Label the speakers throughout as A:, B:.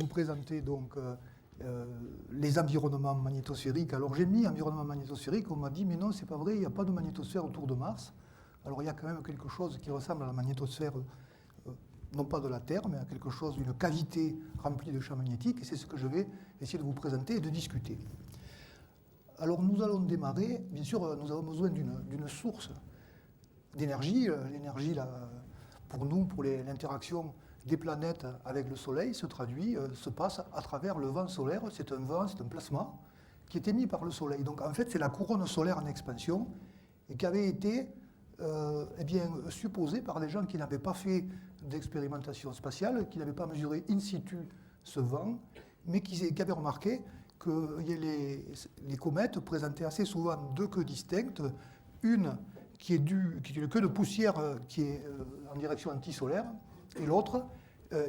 A: vous présenter donc les environnements magnétosphériques. Alors j'ai mis environnement magnétosphérique, on m'a dit mais non, c'est pas vrai, il n'y a pas de magnétosphère autour de Mars. Alors il y a quand même quelque chose qui ressemble à la magnétosphère, non pas de la Terre, mais à quelque chose, une cavité remplie de champs magnétiques, et c'est ce que je vais essayer de vous présenter et de discuter. Alors nous allons démarrer, bien sûr, nous avons besoin d'une source d'énergie. L'énergie, pour nous, pour l'interaction des planètes avec le Soleil, se passe à travers le vent solaire. C'est un plasma qui est émis par le Soleil. Donc en fait, c'est la couronne solaire en expansion et qui avait été supposée par des gens qui n'avaient pas fait d'expérimentation spatiale, qui n'avaient pas mesuré in situ ce vent, mais qui avaient remarqué que les comètes présentaient assez souvent deux queues distinctes, une qui est une queue de poussière qui est en direction antisolaire, et l'autre,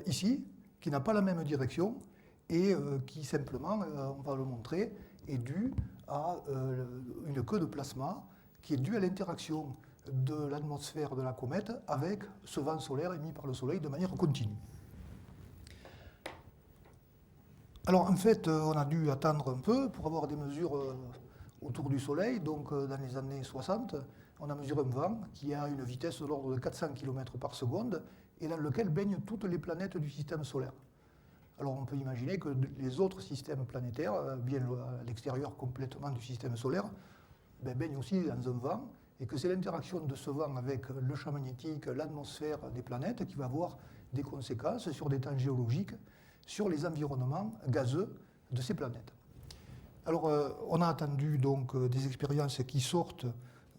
A: ici, qui n'a pas la même direction, et qui simplement, on va le montrer, est due à une queue de plasma, qui est due à l'interaction de l'atmosphère de la comète avec ce vent solaire émis par le Soleil de manière continue. Alors en fait, on a dû attendre un peu pour avoir des mesures autour du Soleil. Donc dans les années 60, on a mesuré un vent qui a une vitesse de l'ordre de 400 km par seconde et dans lequel baignent toutes les planètes du système solaire. Alors on peut imaginer que les autres systèmes planétaires, bien à l'extérieur complètement du système solaire, baignent aussi dans un vent, et que c'est l'interaction de ce vent avec le champ magnétique, l'atmosphère des planètes qui va avoir des conséquences sur des temps géologiques, sur les environnements gazeux de ces planètes. Alors, on a attendu donc des expériences qui sortent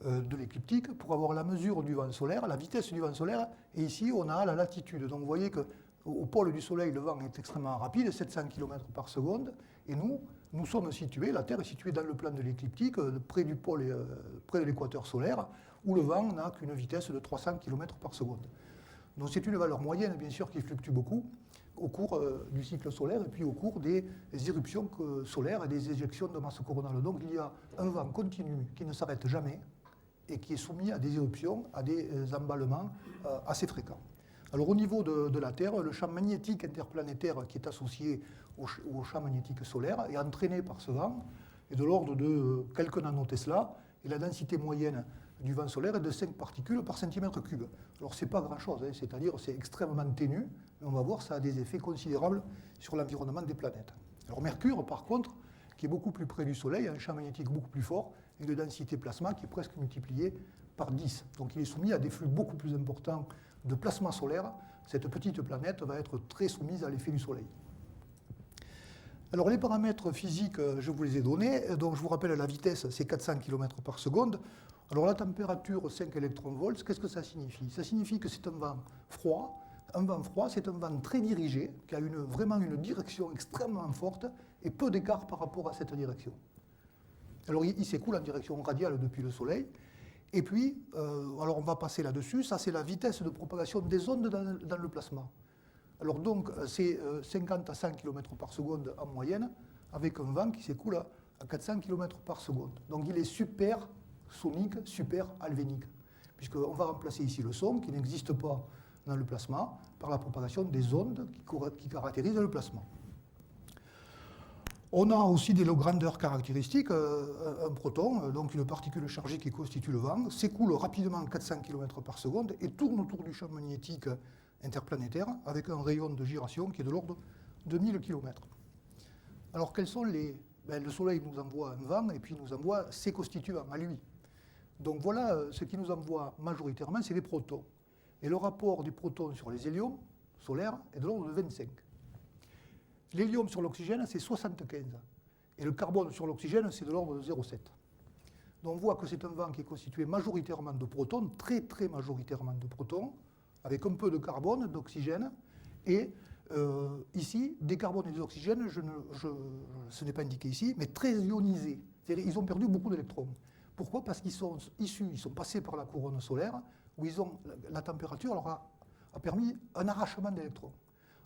A: de l'écliptique pour avoir la mesure du vent solaire, la vitesse du vent solaire, et ici on a la latitude. Donc vous voyez qu'au pôle du Soleil, le vent est extrêmement rapide, 700 km par seconde, et nous sommes situés, la Terre est située dans le plan de l'écliptique, près du pôle, près de l'équateur solaire, où le vent n'a qu'une vitesse de 300 km par seconde. Donc c'est une valeur moyenne, bien sûr, qui fluctue beaucoup au cours du cycle solaire et puis au cours des éruptions solaires et des éjections de masse coronale. Donc il y a un vent continu qui ne s'arrête jamais et qui est soumis à des éruptions, à des emballements assez fréquents. Alors au niveau de la Terre, le champ magnétique interplanétaire qui est associé au champ magnétique solaire est entraîné par ce vent, est de l'ordre de quelques nanotesla, et la densité moyenne du vent solaire est de 5 particules par centimètre cube. Alors c'est pas grand-chose, c'est-à-dire c'est extrêmement ténu, mais on va voir ça a des effets considérables sur l'environnement des planètes. Alors Mercure, par contre, qui est beaucoup plus près du Soleil, a un champ magnétique beaucoup plus fort, et une densité plasma qui est presque multipliée par 10. Donc il est soumis à des flux beaucoup plus importants de plasma solaire. Cette petite planète va être très soumise à l'effet du Soleil. Alors les paramètres physiques, je vous les ai donnés. Donc je vous rappelle la vitesse, c'est 400 km par seconde. Alors la température, 5 électronvolts, qu'est-ce que ça signifie? Ça signifie que c'est un vent froid. Un vent froid, c'est un vent très dirigé, qui a vraiment une direction extrêmement forte et peu d'écart par rapport à cette direction. Alors il s'écoule en direction radiale depuis le Soleil. Et puis, alors on va passer là-dessus, ça c'est la vitesse de propagation des ondes dans le plasma. Alors donc c'est 50 à 100 km par seconde en moyenne, avec un vent qui s'écoule à 400 km par seconde. Donc il est super sonique, super alvénique, puisqu'on va remplacer ici le son, qui n'existe pas dans le plasma, par la propagation des ondes qui caractérisent le plasma. On a aussi des grandeurs caractéristiques. Un proton, donc une particule chargée qui constitue le vent, s'écoule rapidement à 400 km par seconde et tourne autour du champ magnétique interplanétaire avec un rayon de gyration qui est de l'ordre de 1000 km. Alors quels sont le Soleil nous envoie un vent et puis nous envoie ses constituants à lui. Donc voilà, ce qui nous envoie majoritairement, c'est les protons. Et le rapport des protons sur les héliums solaires est de l'ordre de 25. L'hélium sur l'oxygène, c'est 75. Et le carbone sur l'oxygène, c'est de l'ordre de 0,7. Donc on voit que c'est un vent qui est constitué majoritairement de protons, très très majoritairement de protons, avec un peu de carbone, d'oxygène, et ici, des carbones et des oxygènes, ce n'est pas indiqué ici, mais très ionisés. C'est-à-dire ils ont perdu beaucoup d'électrons. Pourquoi? Parce qu'ils sont issus, ils sont passés par la couronne solaire, où la température leur a permis un arrachement d'électrons.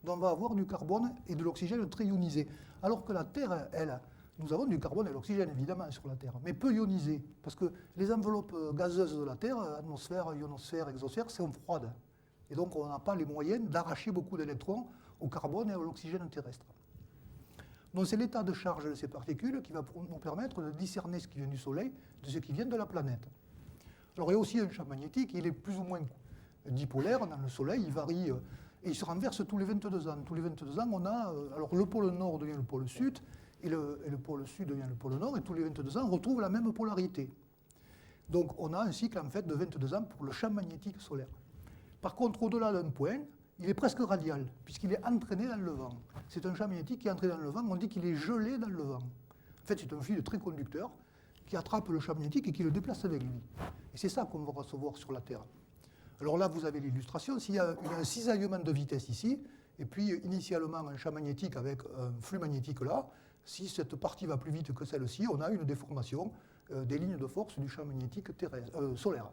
A: Donc on va avoir du carbone et de l'oxygène très ionisés. Alors que la Terre, elle, nous avons du carbone et de l'oxygène évidemment sur la Terre, mais peu ionisés, parce que les enveloppes gazeuses de la Terre, atmosphère, ionosphère, exosphère, sont froides. Et donc on n'a pas les moyens d'arracher beaucoup d'électrons au carbone et à l'oxygène terrestre. Donc c'est l'état de charge de ces particules qui va nous permettre de discerner ce qui vient du Soleil de ce qui vient de la planète. Alors il y a aussi un champ magnétique, il est plus ou moins dipolaire dans le Soleil, il varie et il se renverse tous les 22 ans. Tous les 22 ans, on a, alors le pôle nord devient le pôle sud, et le pôle sud devient le pôle nord, et tous les 22 ans, on retrouve la même polarité. Donc on a un cycle en fait de 22 ans pour le champ magnétique solaire. Par contre, au-delà d'un point, il est presque radial, puisqu'il est entraîné dans le vent. C'est un champ magnétique qui est entraîné dans le vent, on dit qu'il est gelé dans le vent. En fait, c'est un fluide très conducteur qui attrape le champ magnétique et qui le déplace avec lui. Et c'est ça qu'on va recevoir sur la Terre. Alors là, vous avez l'illustration. Il y a un cisaillement de vitesse ici, et puis initialement un champ magnétique avec un flux magnétique là. Si cette partie va plus vite que celle-ci, on a une déformation des lignes de force du champ magnétique solaire.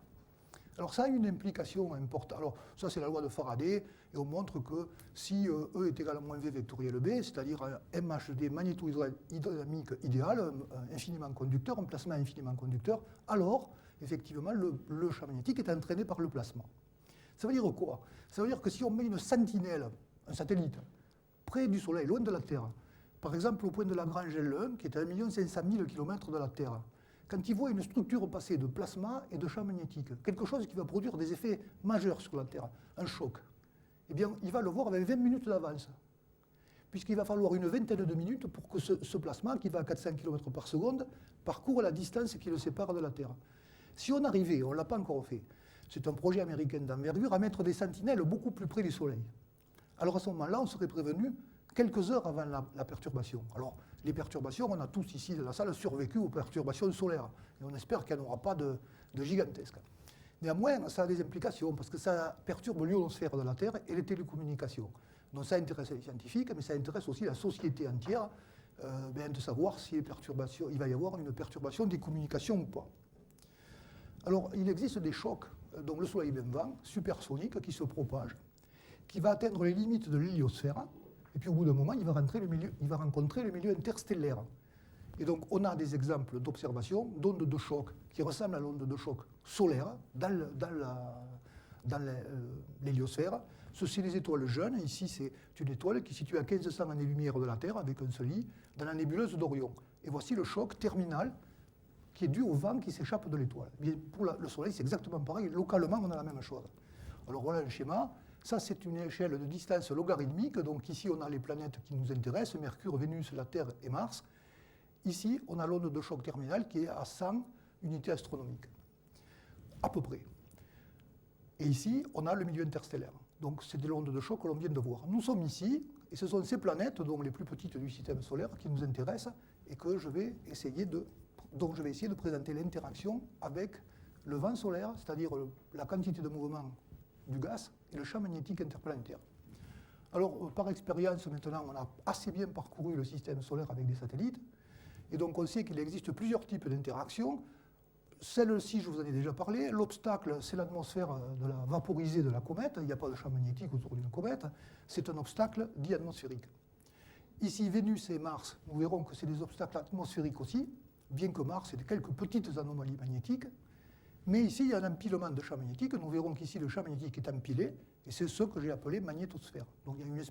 A: Alors ça a une implication importante. Alors ça c'est la loi de Faraday, et on montre que si E est égal à moins V vectoriel B, c'est-à-dire un MHD magnéto-hydrodynamique idéal, infiniment conducteur, un plasma infiniment conducteur, alors effectivement le champ magnétique est entraîné par le plasma. Ça veut dire quoi? Ça veut dire que si on met une sentinelle, un satellite, près du Soleil, loin de la Terre, par exemple au point de Lagrange L1, qui est à 1 500 000 km de la Terre, quand il voit une structure passer de plasma et de champ magnétique, quelque chose qui va produire des effets majeurs sur la Terre, un choc, eh bien, il va le voir avec 20 minutes d'avance, puisqu'il va falloir une vingtaine de minutes pour que ce plasma, qui va à 400 km par seconde, parcourt la distance qui le sépare de la Terre. Si on arrivait, on ne l'a pas encore fait, c'est un projet américain d'envergure, à mettre des sentinelles beaucoup plus près du Soleil. Alors à ce moment-là, on serait prévenu quelques heures avant la perturbation. Alors, les perturbations, on a tous ici dans la salle survécu aux perturbations solaires. Et on espère qu'il n'y en aura pas de gigantesques. Néanmoins, ça a des implications, parce que ça perturbe l'ionosphère de la Terre et les télécommunications. Donc ça intéresse les scientifiques, mais ça intéresse aussi la société entière, de savoir si il va y avoir une perturbation des communications ou pas. Alors, il existe des chocs, dont le Soleil même vent, supersoniques, qui se propagent, qui va atteindre les limites de l'héliosphère, et puis au bout d'un moment, il va rencontrer le milieu interstellaire. Et donc, on a des exemples d'observation d'ondes de choc qui ressemblent à l'onde de choc solaire dans l'héliosphère. Ceci, les étoiles jeunes. Ici, c'est une étoile qui est située à 1500 années-lumière de la Terre, avec un SELI, dans la nébuleuse d'Orion. Et voici le choc terminal qui est dû au vent qui s'échappe de l'étoile. Pour le Soleil, c'est exactement pareil. Localement, on a la même chose. Alors voilà un schéma. Ça, c'est une échelle de distance logarithmique. Donc ici, on a les planètes qui nous intéressent, Mercure, Vénus, la Terre et Mars. Ici, on a l'onde de choc terminale qui est à 100 unités astronomiques, à peu près. Et ici, on a le milieu interstellaire. Donc c'est de l'onde de choc que l'on vient de voir. Nous sommes ici, et ce sont ces planètes, donc les plus petites du système solaire, qui nous intéressent, et que je vais essayer de présenter l'interaction avec le vent solaire, c'est-à-dire la quantité de mouvement du gaz et le champ magnétique interplanétaire. Alors, par expérience, maintenant, on a assez bien parcouru le système solaire avec des satellites, et donc on sait qu'il existe plusieurs types d'interactions. Celle-ci, je vous en ai déjà parlé. L'obstacle, c'est l'atmosphère vaporisée de la comète. Il n'y a pas de champ magnétique autour d'une comète. C'est un obstacle dit atmosphérique. Ici, Vénus et Mars, nous verrons que c'est des obstacles atmosphériques aussi, bien que Mars ait quelques petites anomalies magnétiques. Mais ici, il y a un empilement de champs magnétiques. Nous verrons qu'ici, le champ magnétique est empilé, et c'est ce que j'ai appelé magnétosphère. Donc il y a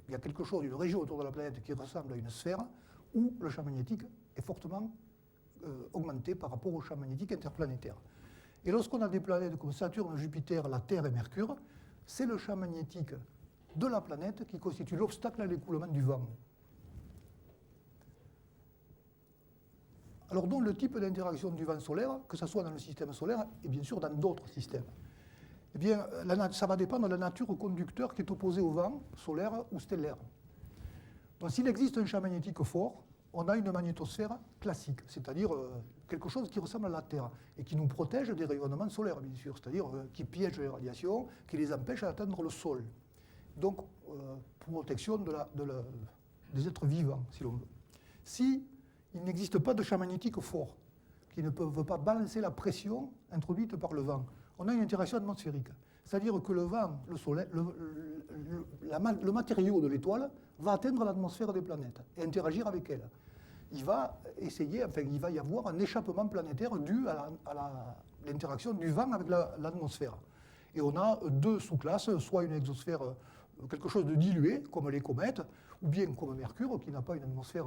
A: il y a quelque chose, une région autour de la planète qui ressemble à une sphère, où le champ magnétique est fortement augmenté par rapport au champ magnétique interplanétaire. Et lorsqu'on a des planètes comme Saturne, Jupiter, la Terre et Mercure, c'est le champ magnétique de la planète qui constitue l'obstacle à l'écoulement du vent. Alors, donc, le type d'interaction du vent solaire, que ce soit dans le système solaire et bien sûr dans d'autres systèmes, eh bien, ça va dépendre de la nature conducteur qui est opposée au vent solaire ou stellaire. Donc, s'il existe un champ magnétique fort, on a une magnétosphère classique, c'est-à-dire quelque chose qui ressemble à la Terre et qui nous protège des rayonnements solaires, bien sûr, c'est-à-dire qui piège les radiations, qui les empêche d'atteindre le sol. Donc, protection des êtres vivants, si l'on veut. Si il n'existe pas de champ magnétique fort, qui ne peuvent pas balancer la pression introduite par le vent, on a une interaction atmosphérique. C'est-à-dire que le vent, le soleil, le matériau de l'étoile va atteindre l'atmosphère des planètes et interagir avec elle. Il va y avoir un échappement planétaire dû à l'interaction du vent avec l'atmosphère. Et on a deux sous-classes, soit une exosphère quelque chose de dilué, comme les comètes, ou bien comme Mercure, qui n'a pas une atmosphère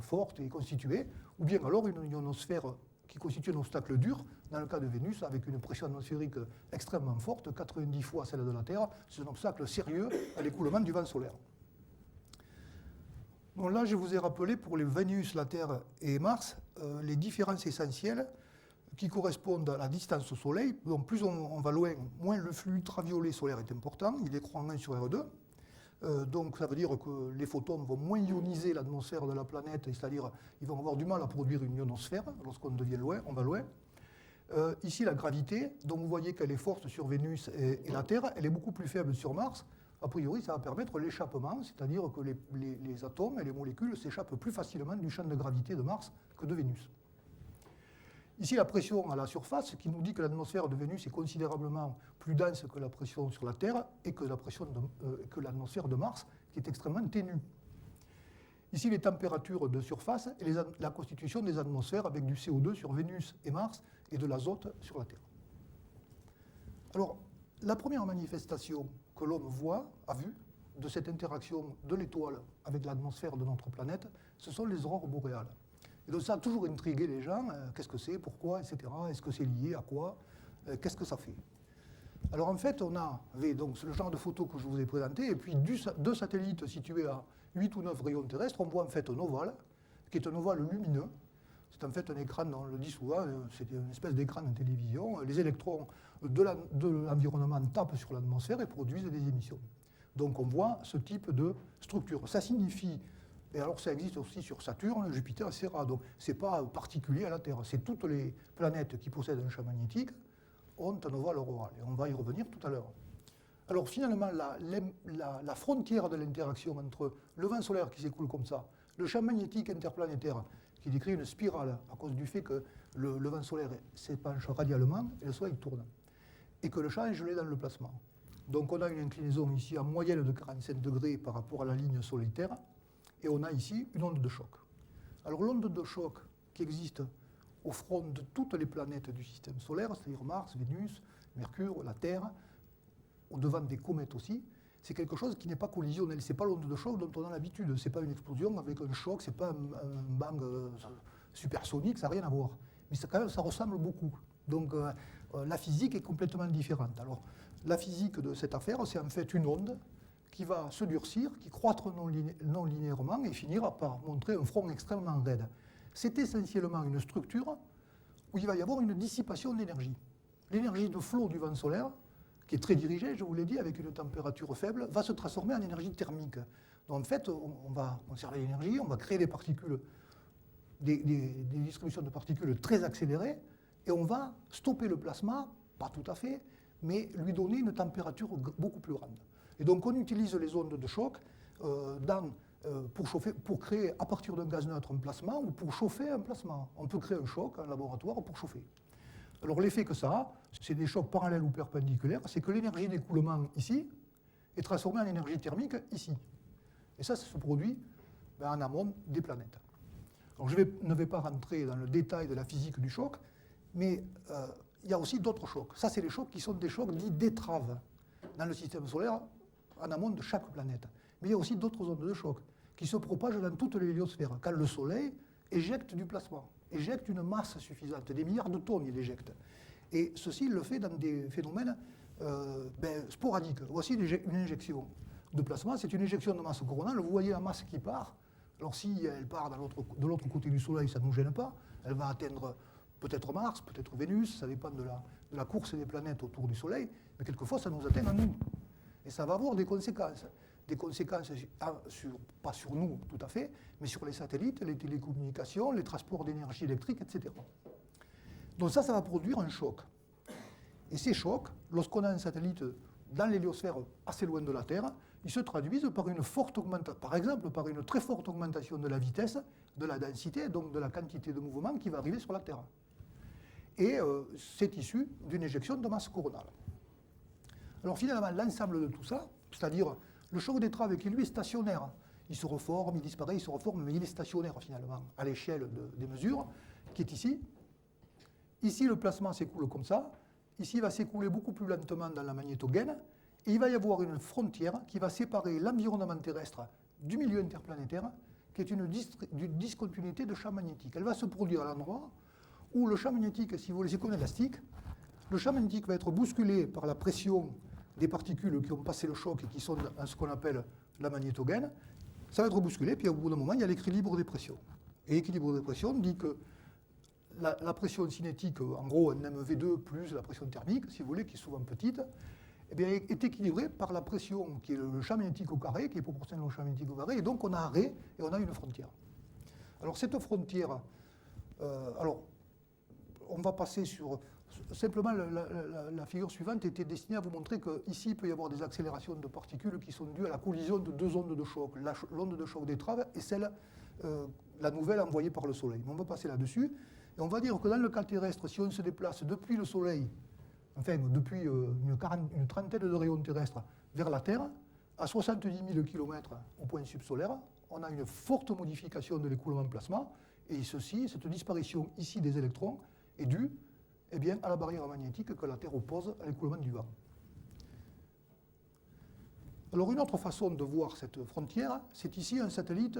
A: forte et constituée, ou bien alors une ionosphère qui constitue un obstacle dur, dans le cas de Vénus, avec une pression atmosphérique extrêmement forte, 90 fois celle de la Terre. C'est un obstacle sérieux à l'écoulement du vent solaire. Donc là, je vous ai rappelé pour les Vénus, la Terre et Mars, les différences essentielles qui correspondent à la distance au Soleil. Donc plus on va loin, moins le flux ultraviolet solaire est important, il est croît en 1 sur R2. Donc ça veut dire que les photons vont moins ioniser l'atmosphère de la planète, c'est-à-dire ils vont avoir du mal à produire une ionosphère lorsqu'on devient loin, on va loin. Ici la gravité, donc vous voyez qu'elle est forte sur Vénus et la Terre, elle est beaucoup plus faible sur Mars. A priori, ça va permettre l'échappement, c'est-à-dire que les atomes et les molécules s'échappent plus facilement du champ de gravité de Mars que de Vénus. Ici, la pression à la surface, qui nous dit que l'atmosphère de Vénus est considérablement plus dense que la pression sur la Terre et que l'atmosphère de Mars, qui est extrêmement ténue. Ici, les températures de surface et la constitution des atmosphères avec du CO2 sur Vénus et Mars et de l'azote sur la Terre. Alors, la première manifestation que l'homme a vue, de cette interaction de l'étoile avec l'atmosphère de notre planète, ce sont les aurores boréales. Et donc ça a toujours intrigué les gens, qu'est-ce que c'est, pourquoi, etc. Est-ce que c'est lié à quoi, qu'est-ce que ça fait? Alors en fait, on avait donc le genre de photos que je vous ai présenté, et puis deux satellites situés à 8 ou 9 rayons terrestres, on voit en fait un ovale, qui est un ovale lumineux. C'est en fait un écran, on le dit souvent, c'est une espèce d'écran de télévision. Les électrons de l'environnement tapent sur l'atmosphère et produisent des émissions. Donc on voit ce type de structure. Ça signifie, et alors ça existe aussi sur Saturne, Jupiter, etc. Donc ce n'est pas particulier à la Terre. C'est toutes les planètes qui possèdent un champ magnétique ont un ovale auroral. Et on va y revenir tout à l'heure. Alors finalement, la frontière de l'interaction entre le vent solaire qui s'écoule comme ça, le champ magnétique interplanétaire qui décrit une spirale à cause du fait que le vent solaire s'épanche radialement et le Soleil tourne, et que le champ est gelé dans le plasma. Donc on a une inclinaison ici en moyenne de 45 degrés par rapport à la ligne Soleil-Terre, et on a ici une onde de choc. Alors l'onde de choc qui existe au front de toutes les planètes du système solaire, c'est-à-dire Mars, Vénus, Mercure, la Terre, au devant des comètes aussi, c'est quelque chose qui n'est pas collisionnel. Ce n'est pas l'onde de choc dont on a l'habitude. Ce n'est pas une explosion avec un choc, ce n'est pas un bang supersonique, ça n'a rien à voir. Mais ça, quand même, ça ressemble beaucoup. Donc la physique est complètement différente. Alors la physique de cette affaire, c'est en fait une onde qui va se durcir, qui croître non linéairement et finira par montrer un front extrêmement raide. C'est essentiellement une structure où il va y avoir une dissipation d'énergie. L'énergie de flot du vent solaire, qui est très dirigée, je vous l'ai dit, avec une température faible, va se transformer en énergie thermique. Donc en fait, on va conserver l'énergie, on va créer des particules, des distributions de particules très accélérées, et on va stopper le plasma, pas tout à fait, mais lui donner une température beaucoup plus grande. Et donc on utilise les ondes de choc pour créer à partir d'un gaz neutre un plasma ou pour chauffer un plasma. On peut créer un choc en laboratoire pour chauffer. Alors l'effet que ça a, c'est des chocs parallèles ou perpendiculaires, c'est que l'énergie d'écoulement ici est transformée en énergie thermique ici. Et ça se produit en amont des planètes. Alors je ne vais pas rentrer dans le détail de la physique du choc, mais il y a aussi d'autres chocs. Ça, c'est les chocs qui sont des chocs dits d'étrave dans le système solaire en amont de chaque planète. Mais il y a aussi d'autres ondes de choc qui se propagent dans toute l'héliosphère. Quand le Soleil éjecte du plasma, éjecte une masse suffisante, des milliards de tonnes il éjecte. Et ceci, il le fait dans des phénomènes sporadiques. Voici une injection de plasma, c'est une injection de masse coronale. Vous voyez la masse qui part. Alors si elle part de l'autre côté du Soleil, ça ne nous gêne pas. Elle va atteindre peut-être Mars, peut-être Vénus, ça dépend de la course des planètes autour du Soleil, mais quelquefois ça nous atteint à nous. Et ça va avoir des conséquences. Des conséquences, pas sur nous tout à fait, mais sur les satellites, les télécommunications, les transports d'énergie électrique, etc. Donc ça va produire un choc. Et ces chocs, lorsqu'on a un satellite dans l'héliosphère assez loin de la Terre, ils se traduisent par une forte augmentation, par exemple par une très forte augmentation de la vitesse, de la densité, donc de la quantité de mouvement qui va arriver sur la Terre. Et c'est issu d'une éjection de masse coronale. Alors finalement, l'ensemble de tout ça, c'est-à-dire le choc d'étrave qui lui est stationnaire, il se reforme, il disparaît, il se reforme, mais il est stationnaire finalement, à l'échelle des mesures, qui est ici. Ici, le plasma s'écoule comme ça. Ici, il va s'écouler beaucoup plus lentement dans la magnétogaine. Et il va y avoir une frontière qui va séparer l'environnement terrestre du milieu interplanétaire, qui est une discontinuité de champ magnétique. Elle va se produire à l'endroit où le champ magnétique, si vous voulez, c'est comme élastique. Le champ magnétique va être bousculé par la pression des particules qui ont passé le choc et qui sont dans ce qu'on appelle la magnétogène. Ça va être bousculé, puis au bout d'un moment, il y a l'équilibre des pressions. Et l'équilibre des pressions dit que la pression cinétique, en gros, un MV2 plus la pression thermique, si vous voulez, qui est souvent petite, eh bien, est équilibrée par la pression qui est le champ magnétique au carré, qui est proportionnel au champ magnétique au carré, et donc on a arrêt et on a une frontière. Alors cette frontière, alors on va passer sur... Simplement, la figure suivante était destinée à vous montrer qu'ici, il peut y avoir des accélérations de particules qui sont dues à la collision de deux ondes de choc, l'onde de choc d'étrave et celle, la nouvelle envoyée par le Soleil. Mais on va passer là-dessus, et on va dire que dans le cas terrestre, si on se déplace depuis le Soleil, enfin depuis une trentaine de rayons terrestres vers la Terre, à 70 000 km au point subsolaire, on a une forte modification de l'écoulement plasma, et cette disparition ici des électrons est due à la barrière magnétique que la Terre oppose à l'écoulement du vent. Alors une autre façon de voir cette frontière, c'est ici un satellite,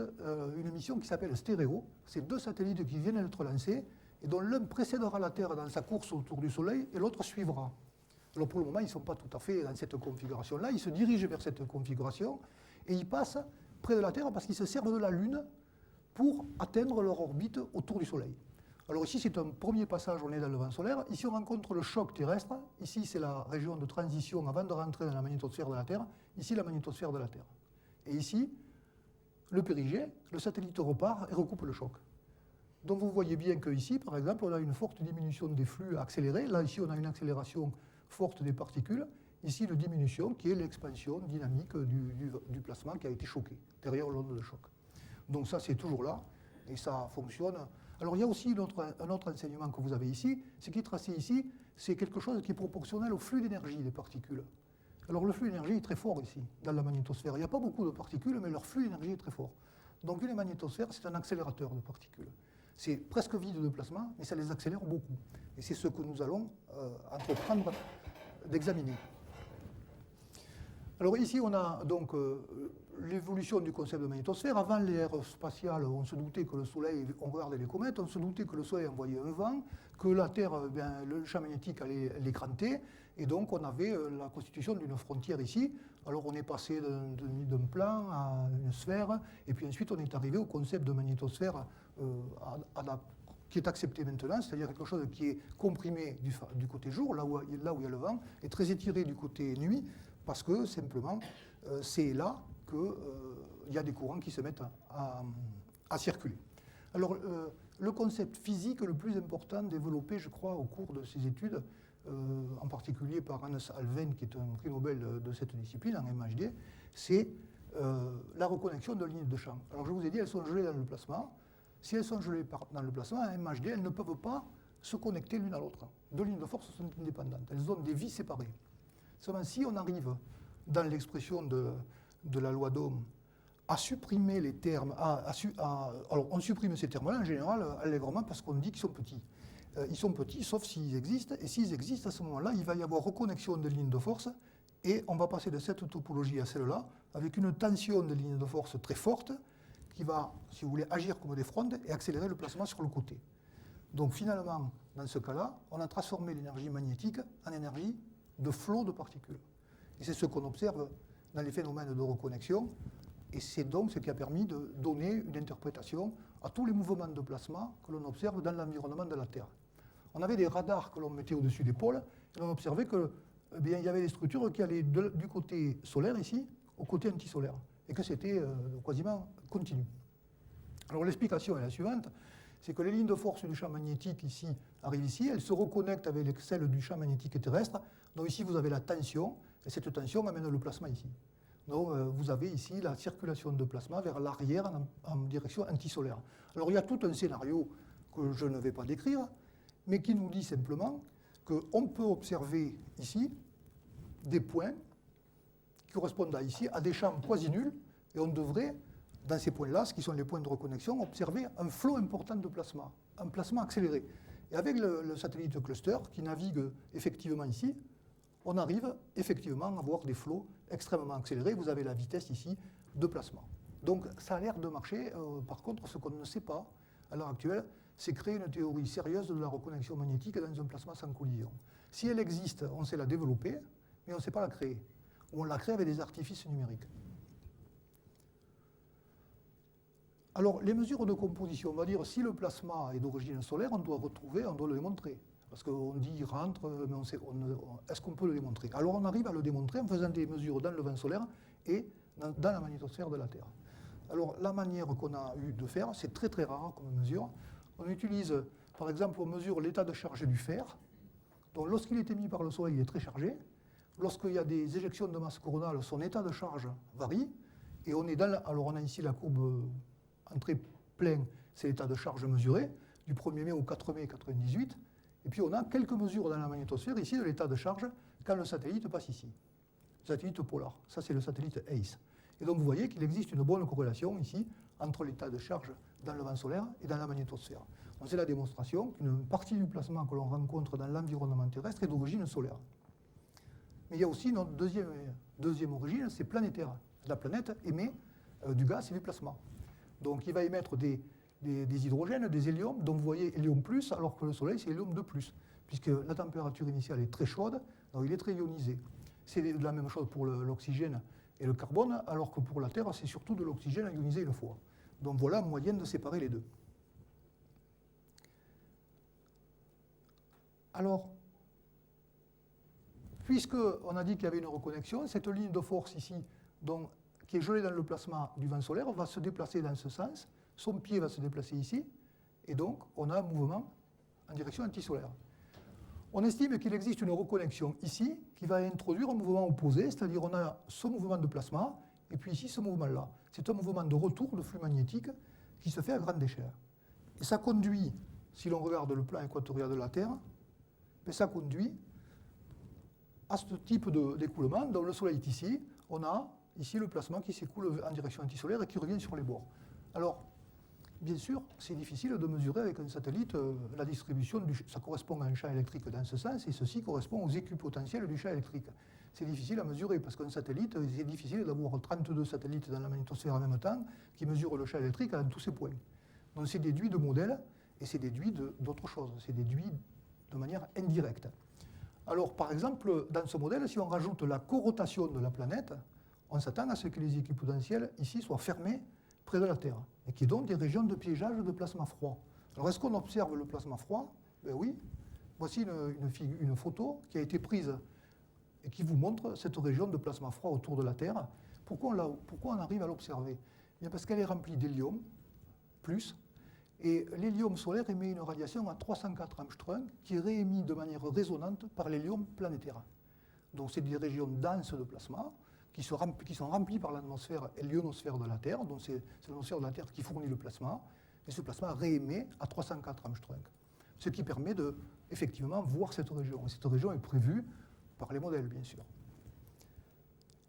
A: une mission qui s'appelle Stéréo. C'est deux satellites qui viennent d'être lancés et dont l'un précédera la Terre dans sa course autour du Soleil et l'autre suivra. Alors pour le moment, ils ne sont pas tout à fait dans cette configuration-là, ils se dirigent vers cette configuration et ils passent près de la Terre parce qu'ils se servent de la Lune pour atteindre leur orbite autour du Soleil. Alors ici, c'est un premier passage, on est dans le vent solaire. Ici, on rencontre le choc terrestre. Ici, c'est la région de transition avant de rentrer dans la magnétosphère de la Terre. Ici, la magnétosphère de la Terre. Et ici, le périgée, le satellite repart et recoupe le choc. Donc vous voyez bien qu'ici, par exemple, on a une forte diminution des flux accélérés. Là, ici, on a une accélération forte des particules. Ici, une diminution qui est l'expansion dynamique du plasma qui a été choqué derrière l'onde de choc. Donc ça, c'est toujours là et ça fonctionne. Alors il y a aussi un autre enseignement que vous avez ici, ce qui est tracé ici, c'est quelque chose qui est proportionnel au flux d'énergie des particules. Alors le flux d'énergie est très fort ici, dans la magnétosphère. Il n'y a pas beaucoup de particules, mais leur flux d'énergie est très fort. Donc une magnétosphère, c'est un accélérateur de particules. C'est presque vide de plasma, mais ça les accélère beaucoup. Et c'est ce que nous allons entreprendre d'examiner. Alors ici, on a donc l'évolution du concept de magnétosphère. Avant l'ère spatiale, on se doutait que le Soleil, on regardait les comètes, on se doutait que le Soleil envoyait un vent, que la Terre, le champ magnétique allait l'écranter, et donc on avait la constitution d'une frontière ici. Alors on est passé d'un plan à une sphère, et puis ensuite on est arrivé au concept de magnétosphère qui est accepté maintenant, c'est-à-dire quelque chose qui est comprimé du côté jour, là où il y a le vent, et très étiré du côté nuit, parce que simplement, c'est là qu'il y a des courants qui se mettent à circuler. Alors, le concept physique le plus important développé, je crois, au cours de ces études, en particulier par Hannes Alfvén, qui est un prix Nobel de cette discipline, en MHD, c'est la reconnexion de lignes de champ. Alors, je vous ai dit, elles sont gelées dans le plasma. Si elles sont gelées dans le plasma, en MHD, elles ne peuvent pas se connecter l'une à l'autre. Deux lignes de force sont indépendantes. Elles ont des vies séparées. Seulement, si on arrive, dans l'expression de la loi d'Ohm, à supprimer les termes, alors on supprime ces termes-là en général allègrement parce qu'on dit qu'ils sont petits. Ils sont petits, sauf s'ils existent, et s'ils existent, à ce moment-là, il va y avoir reconnexion de lignes de force, et on va passer de cette topologie à celle-là, avec une tension de lignes de force très forte, qui va, si vous voulez, agir comme des frondes et accélérer le plasma sur le côté. Donc finalement, dans ce cas-là, on a transformé l'énergie magnétique en énergie de flot de particules. Et c'est ce qu'on observe dans les phénomènes de reconnexion, et c'est donc ce qui a permis de donner une interprétation à tous les mouvements de plasma que l'on observe dans l'environnement de la Terre. On avait des radars que l'on mettait au-dessus des pôles, et on observait que, il y avait des structures qui allaient du côté solaire ici au côté antisolaire, et que c'était quasiment continu. Alors l'explication est la suivante, c'est que les lignes de force du champ magnétique ici arrivent ici, elles se reconnectent avec celles du champ magnétique terrestre, donc ici vous avez la tension, et cette tension amène le plasma ici. Donc vous avez ici la circulation de plasma vers l'arrière en direction antisolaire. Alors il y a tout un scénario que je ne vais pas décrire, mais qui nous dit simplement qu'on peut observer ici des points qui correspondent à des champs quasi nuls, et on devrait, dans ces points-là, ce qui sont les points de reconnexion, observer un flot important de plasma, un plasma accéléré. Et avec le satellite cluster qui navigue effectivement ici, on arrive effectivement à avoir des flots extrêmement accélérés. Vous avez la vitesse ici de placement. Donc ça a l'air de marcher. Par contre, ce qu'on ne sait pas à l'heure actuelle, c'est créer une théorie sérieuse de la reconnexion magnétique dans un plasma sans collision. Si elle existe, on sait la développer, mais on ne sait pas la créer. Ou on la crée avec des artifices numériques. Alors, les mesures de composition, on va dire, si le plasma est d'origine solaire, on doit le démontrer. Parce qu'on dit il rentre, mais est-ce qu'on peut le démontrer? Alors, on arrive à le démontrer en faisant des mesures dans le vent solaire et dans la magnétosphère de la Terre. Alors, la manière qu'on a eu de faire, c'est très très rare comme mesure. On utilise, par exemple, on mesure l'état de charge du fer. Donc, lorsqu'il est émis par le Soleil, il est très chargé. Lorsqu'il y a des éjections de masse coronale, son état de charge varie. Et on est alors, on a ici la courbe entrée plein, c'est l'état de charge mesuré, du 1er mai au 4 mai 1998. Et puis, on a quelques mesures dans la magnétosphère, ici, de l'état de charge, quand le satellite passe ici. Satellite polaire. Ça, c'est le satellite ACE. Et donc, vous voyez qu'il existe une bonne corrélation ici entre l'état de charge dans le vent solaire et dans la magnétosphère. Donc, c'est la démonstration qu'une partie du plasma que l'on rencontre dans l'environnement terrestre est d'origine solaire. Mais il y a aussi une deuxième origine, c'est planétaire. La planète émet du gaz et du plasma. Donc, il va émettre des hydrogènes, des héliums, donc vous voyez hélium plus, alors que le Soleil, c'est hélium 2+, puisque la température initiale est très chaude, donc il est très ionisé. C'est la même chose pour l'oxygène et le carbone, alors que pour la Terre, c'est surtout de l'oxygène ionisé une fois. Donc voilà un moyen de séparer les deux. Alors, puisqu'on a dit qu'il y avait une reconnexion, cette ligne de force ici, donc, qui est gelée dans le plasma du vent solaire, va se déplacer dans ce sens, son pied va se déplacer ici, et donc on a un mouvement en direction antisolaire. On estime qu'il existe une reconnexion ici qui va introduire un mouvement opposé, c'est-à-dire on a ce mouvement de plasma, et puis ici ce mouvement-là. C'est un mouvement de retour de flux magnétique qui se fait à grande échelle. Et ça conduit, si l'on regarde le plan équatorial de la Terre, ça conduit à ce type d'écoulement. Dans le Soleil est ici, on a ici le plasma qui s'écoule en direction antisolaire et qui revient sur les bords. Alors, bien sûr, c'est difficile de mesurer avec un satellite la distribution, ça correspond à un champ électrique dans ce sens, et ceci correspond aux équipotentiels du champ électrique. C'est difficile à mesurer, parce qu'un satellite, c'est difficile d'avoir 32 satellites dans la magnétosphère en même temps qui mesurent le champ électrique à tous ces points. Donc c'est déduit de modèles, et c'est déduit d'autres choses, c'est déduit de manière indirecte. Alors, par exemple, dans ce modèle, si on rajoute la corotation de la planète, on s'attend à ce que les équipotentiels ici soient fermés près de la Terre, et qui est donc des régions de piégeage de plasma froid. Alors, est-ce qu'on observe le plasma froid? Ben oui. Voici une photo qui a été prise et qui vous montre cette région de plasma froid autour de la Terre. Pourquoi on arrive à l'observer? Bien parce qu'elle est remplie d'hélium, plus, et l'hélium solaire émet une radiation à 304 Armstrong qui est réémise de manière résonante par l'hélium planétaire. Donc, c'est des régions denses de plasma qui sont remplies par l'atmosphère et l'ionosphère de la Terre. Donc, c'est l'atmosphère de la Terre qui fournit le plasma, et ce plasma réémet à 304 Armstrong. Ce qui permet de, effectivement, voir cette région. Et cette région est prévue par les modèles, bien sûr.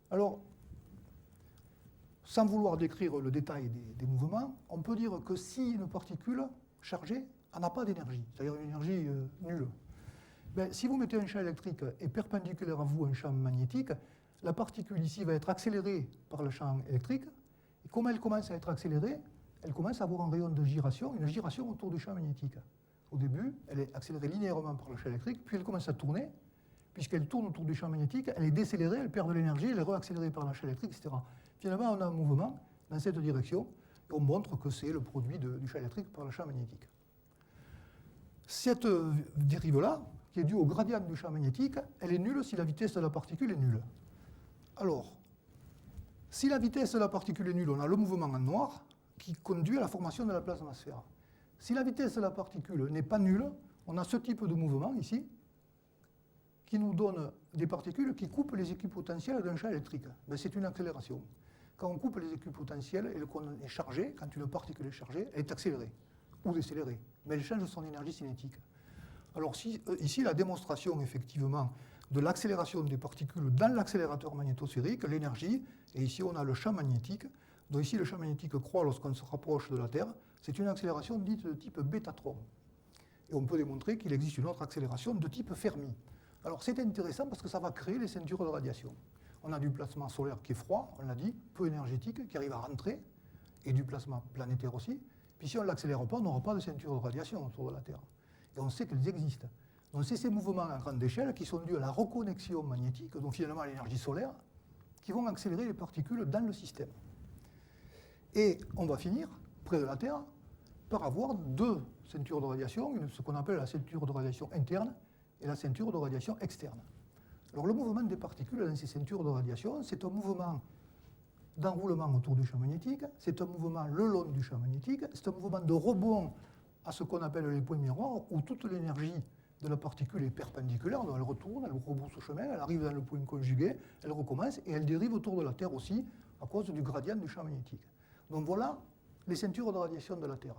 A: Alors, sans vouloir décrire le détail des mouvements, on peut dire que si une particule chargée n'a pas d'énergie, c'est-à-dire une énergie nulle, ben, si vous mettez un champ électrique et perpendiculaire à vous un champ magnétique, la particule ici va être accélérée par le champ électrique, et comme elle commence à être accélérée, elle commence à avoir un rayon de gyration, une gyration autour du champ magnétique. Au début, elle est accélérée linéairement par le champ électrique, puis elle commence à tourner, puisqu'elle tourne autour du champ magnétique, elle est décélérée, elle perd de l'énergie, elle est réaccélérée par le champ électrique, etc. Finalement, on a un mouvement dans cette direction, et on montre que c'est le produit du champ électrique par le champ magnétique. Cette dérive-là, qui est due au gradient du champ magnétique, elle est nulle si la vitesse de la particule est nulle. Alors, si la vitesse de la particule est nulle, on a le mouvement en noir qui conduit à la formation de la plasmasphère. Si la vitesse de la particule n'est pas nulle, on a ce type de mouvement ici, qui nous donne des particules qui coupent les équipotentiels d'un champ électrique. Ben, c'est une accélération. Quand on coupe les équipotentiels et qu'on est chargé, quand une particule est chargée, elle est accélérée ou décélérée, mais elle change son énergie cinétique. Alors ici, la démonstration effectivement de l'accélération des particules dans l'accélérateur magnétosphérique, l'énergie, et ici on a le champ magnétique, donc ici le champ magnétique croît lorsqu'on se rapproche de la Terre, c'est une accélération dite de type bêtatron. Et on peut démontrer qu'il existe une autre accélération de type Fermi. Alors c'est intéressant parce que ça va créer les ceintures de radiation. On a du plasma solaire qui est froid, on l'a dit, peu énergétique, qui arrive à rentrer, et du plasma planétaire aussi. Puis si on ne l'accélère pas, on n'aura pas de ceinture de radiation autour de la Terre. Et on sait qu'elles existent. Donc c'est ces mouvements à grande échelle qui sont dus à la reconnexion magnétique, donc finalement à l'énergie solaire, qui vont accélérer les particules dans le système. Et on va finir, près de la Terre, par avoir deux ceintures de radiation, ce qu'on appelle la ceinture de radiation interne et la ceinture de radiation externe. Alors le mouvement des particules dans ces ceintures de radiation, c'est un mouvement d'enroulement autour du champ magnétique, c'est un mouvement le long du champ magnétique, c'est un mouvement de rebond à ce qu'on appelle les points miroirs, où toute l'énergie de la particule est perpendiculaire, donc elle retourne, elle rebrousse chemin, elle arrive dans le point conjugué, elle recommence, et elle dérive autour de la Terre aussi, à cause du gradient du champ magnétique. Donc voilà les ceintures de radiation de la Terre.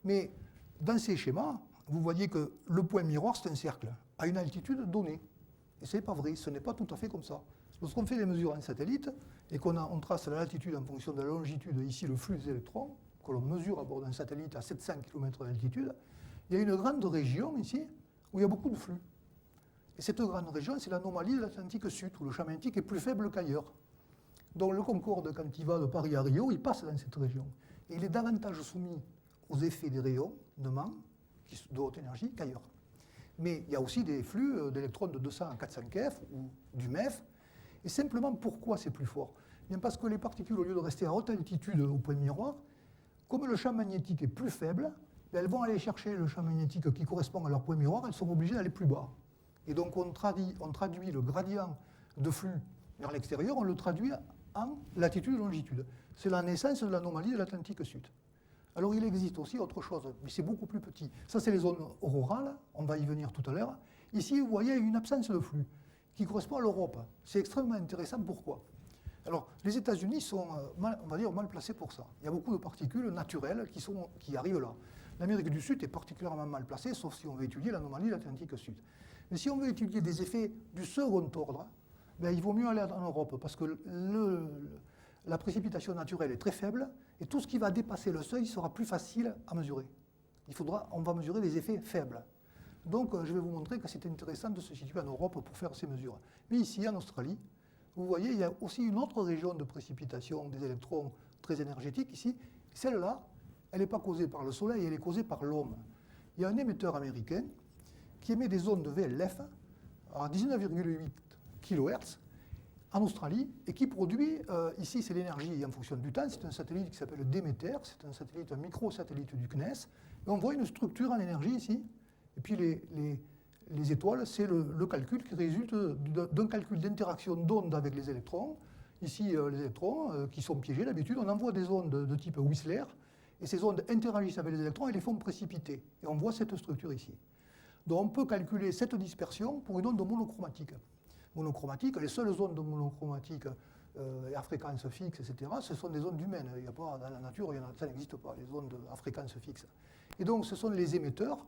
A: Mais dans ces schémas, vous voyez que le point miroir, c'est un cercle, à une altitude donnée. Et ce n'est pas vrai, ce n'est pas tout à fait comme ça. Lorsqu'on fait des mesures en satellite, et qu'on trace la latitude en fonction de la longitude, ici le flux des électrons, que l'on mesure à bord d'un satellite à 700 km d'altitude, il y a une grande région ici, où il y a beaucoup de flux. Et cette grande région, c'est l'anomalie de l'Atlantique Sud, où le champ magnétique est plus faible qu'ailleurs. Donc le Concorde, quand il va de Paris à Rio, il passe dans cette région. Et il est davantage soumis aux effets des rayonnements de haute énergie qu'ailleurs. Mais il y a aussi des flux d'électrons de 200 à 400 keV ou du MEF. Et simplement, pourquoi c'est plus fort? Bien parce que les particules, au lieu de rester à haute altitude au point miroir, comme le champ magnétique est plus faible, elles vont aller chercher le champ magnétique qui correspond à leur point miroir, elles sont obligées d'aller plus bas. Et donc on traduit le gradient de flux vers l'extérieur, on le traduit en latitude et longitude. C'est la naissance de l'anomalie de l'Atlantique Sud. Alors il existe aussi autre chose, mais c'est beaucoup plus petit. Ça, c'est les zones aurorales, on va y venir tout à l'heure. Ici, vous voyez une absence de flux qui correspond à l'Europe. C'est extrêmement intéressant. Pourquoi? Alors, les États-Unis sont, on va dire, mal placés pour ça. Il y a beaucoup de particules naturelles qui arrivent là. L'Amérique du Sud est particulièrement mal placée, sauf si on veut étudier l'anomalie de l'Atlantique Sud. Mais si on veut étudier des effets du second ordre, ben, il vaut mieux aller en Europe, parce que la précipitation naturelle est très faible, et tout ce qui va dépasser le seuil sera plus facile à mesurer. On va mesurer des effets faibles. Donc, je vais vous montrer que c'est intéressant de se situer en Europe pour faire ces mesures. Mais ici, en Australie, vous voyez, il y a aussi une autre région de précipitation des électrons très énergétique ici. Celle-là, elle n'est pas causée par le Soleil, elle est causée par l'homme. Il y a un émetteur américain qui émet des ondes de VLF à 19,8 kHz en Australie et qui produit, ici c'est l'énergie en fonction du temps, c'est un satellite qui s'appelle Demeter, c'est un satellite, un micro-satellite du CNES, et on voit une structure en énergie ici, et puis les étoiles, c'est le calcul qui résulte d'un calcul d'interaction d'ondes avec les électrons. Ici, les électrons qui sont piégés, d'habitude, on envoie des ondes de type Whistler, et ces ondes interagissent avec les électrons et les font précipiter. Et on voit cette structure ici. Donc on peut calculer cette dispersion pour une onde monochromatique. Monochromatique, les seules ondes monochromatiques à fréquence fixe, etc., ce sont des ondes humaines. Il n'y a pas, dans la nature, ça n'existe pas, les ondes à fréquence fixe. Et donc ce sont les émetteurs,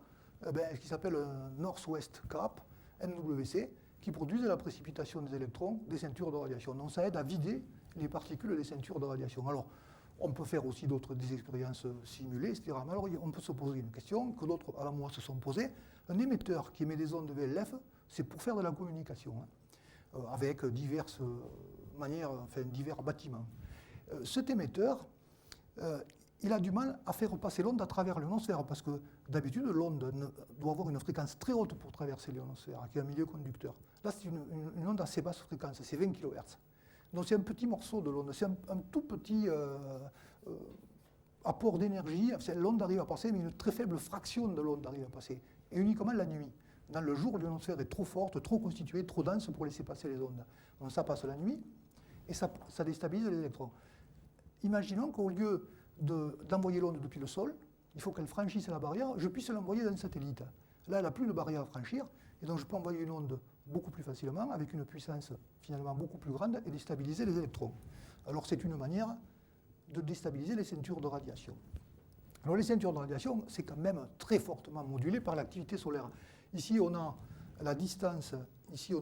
A: qui s'appellent Northwest Cap, NWC, qui produisent la précipitation des électrons des ceintures de radiation. Donc ça aide à vider les particules des ceintures de radiation. Alors, on peut faire aussi des expériences simulées, etc. Mais alors, on peut se poser une question que d'autres avant moi se sont posées. Un émetteur qui émet des ondes de VLF, c'est pour faire de la communication, avec diverses manières, enfin divers bâtiments. Cet émetteur, il a du mal à faire passer l'onde à travers l'ionosphère, parce que d'habitude, l'onde doit avoir une fréquence très haute pour traverser l'ionosphère, qui est un milieu conducteur. Là, c'est une onde assez basse fréquence, c'est 20 kHz. Donc c'est un petit morceau de l'onde, c'est un tout petit apport d'énergie. L'onde arrive à passer, mais une très faible fraction de l'onde arrive à passer, et uniquement la nuit. Dans le jour, l'ionosphère est trop forte, trop constituée, trop dense pour laisser passer les ondes. Donc ça passe la nuit, et ça déstabilise les électrons. Imaginons qu'au lieu d'envoyer l'onde depuis le sol, il faut qu'elle franchisse la barrière, je puisse l'envoyer dans un satellite. Là, elle n'a plus de barrière à franchir, et donc je peux envoyer une onde beaucoup plus facilement, avec une puissance finalement beaucoup plus grande, et déstabiliser les électrons. Alors c'est une manière de déstabiliser les ceintures de radiation. Alors les ceintures de radiation, c'est quand même très fortement modulé par l'activité solaire. Ici, on a la distance, ici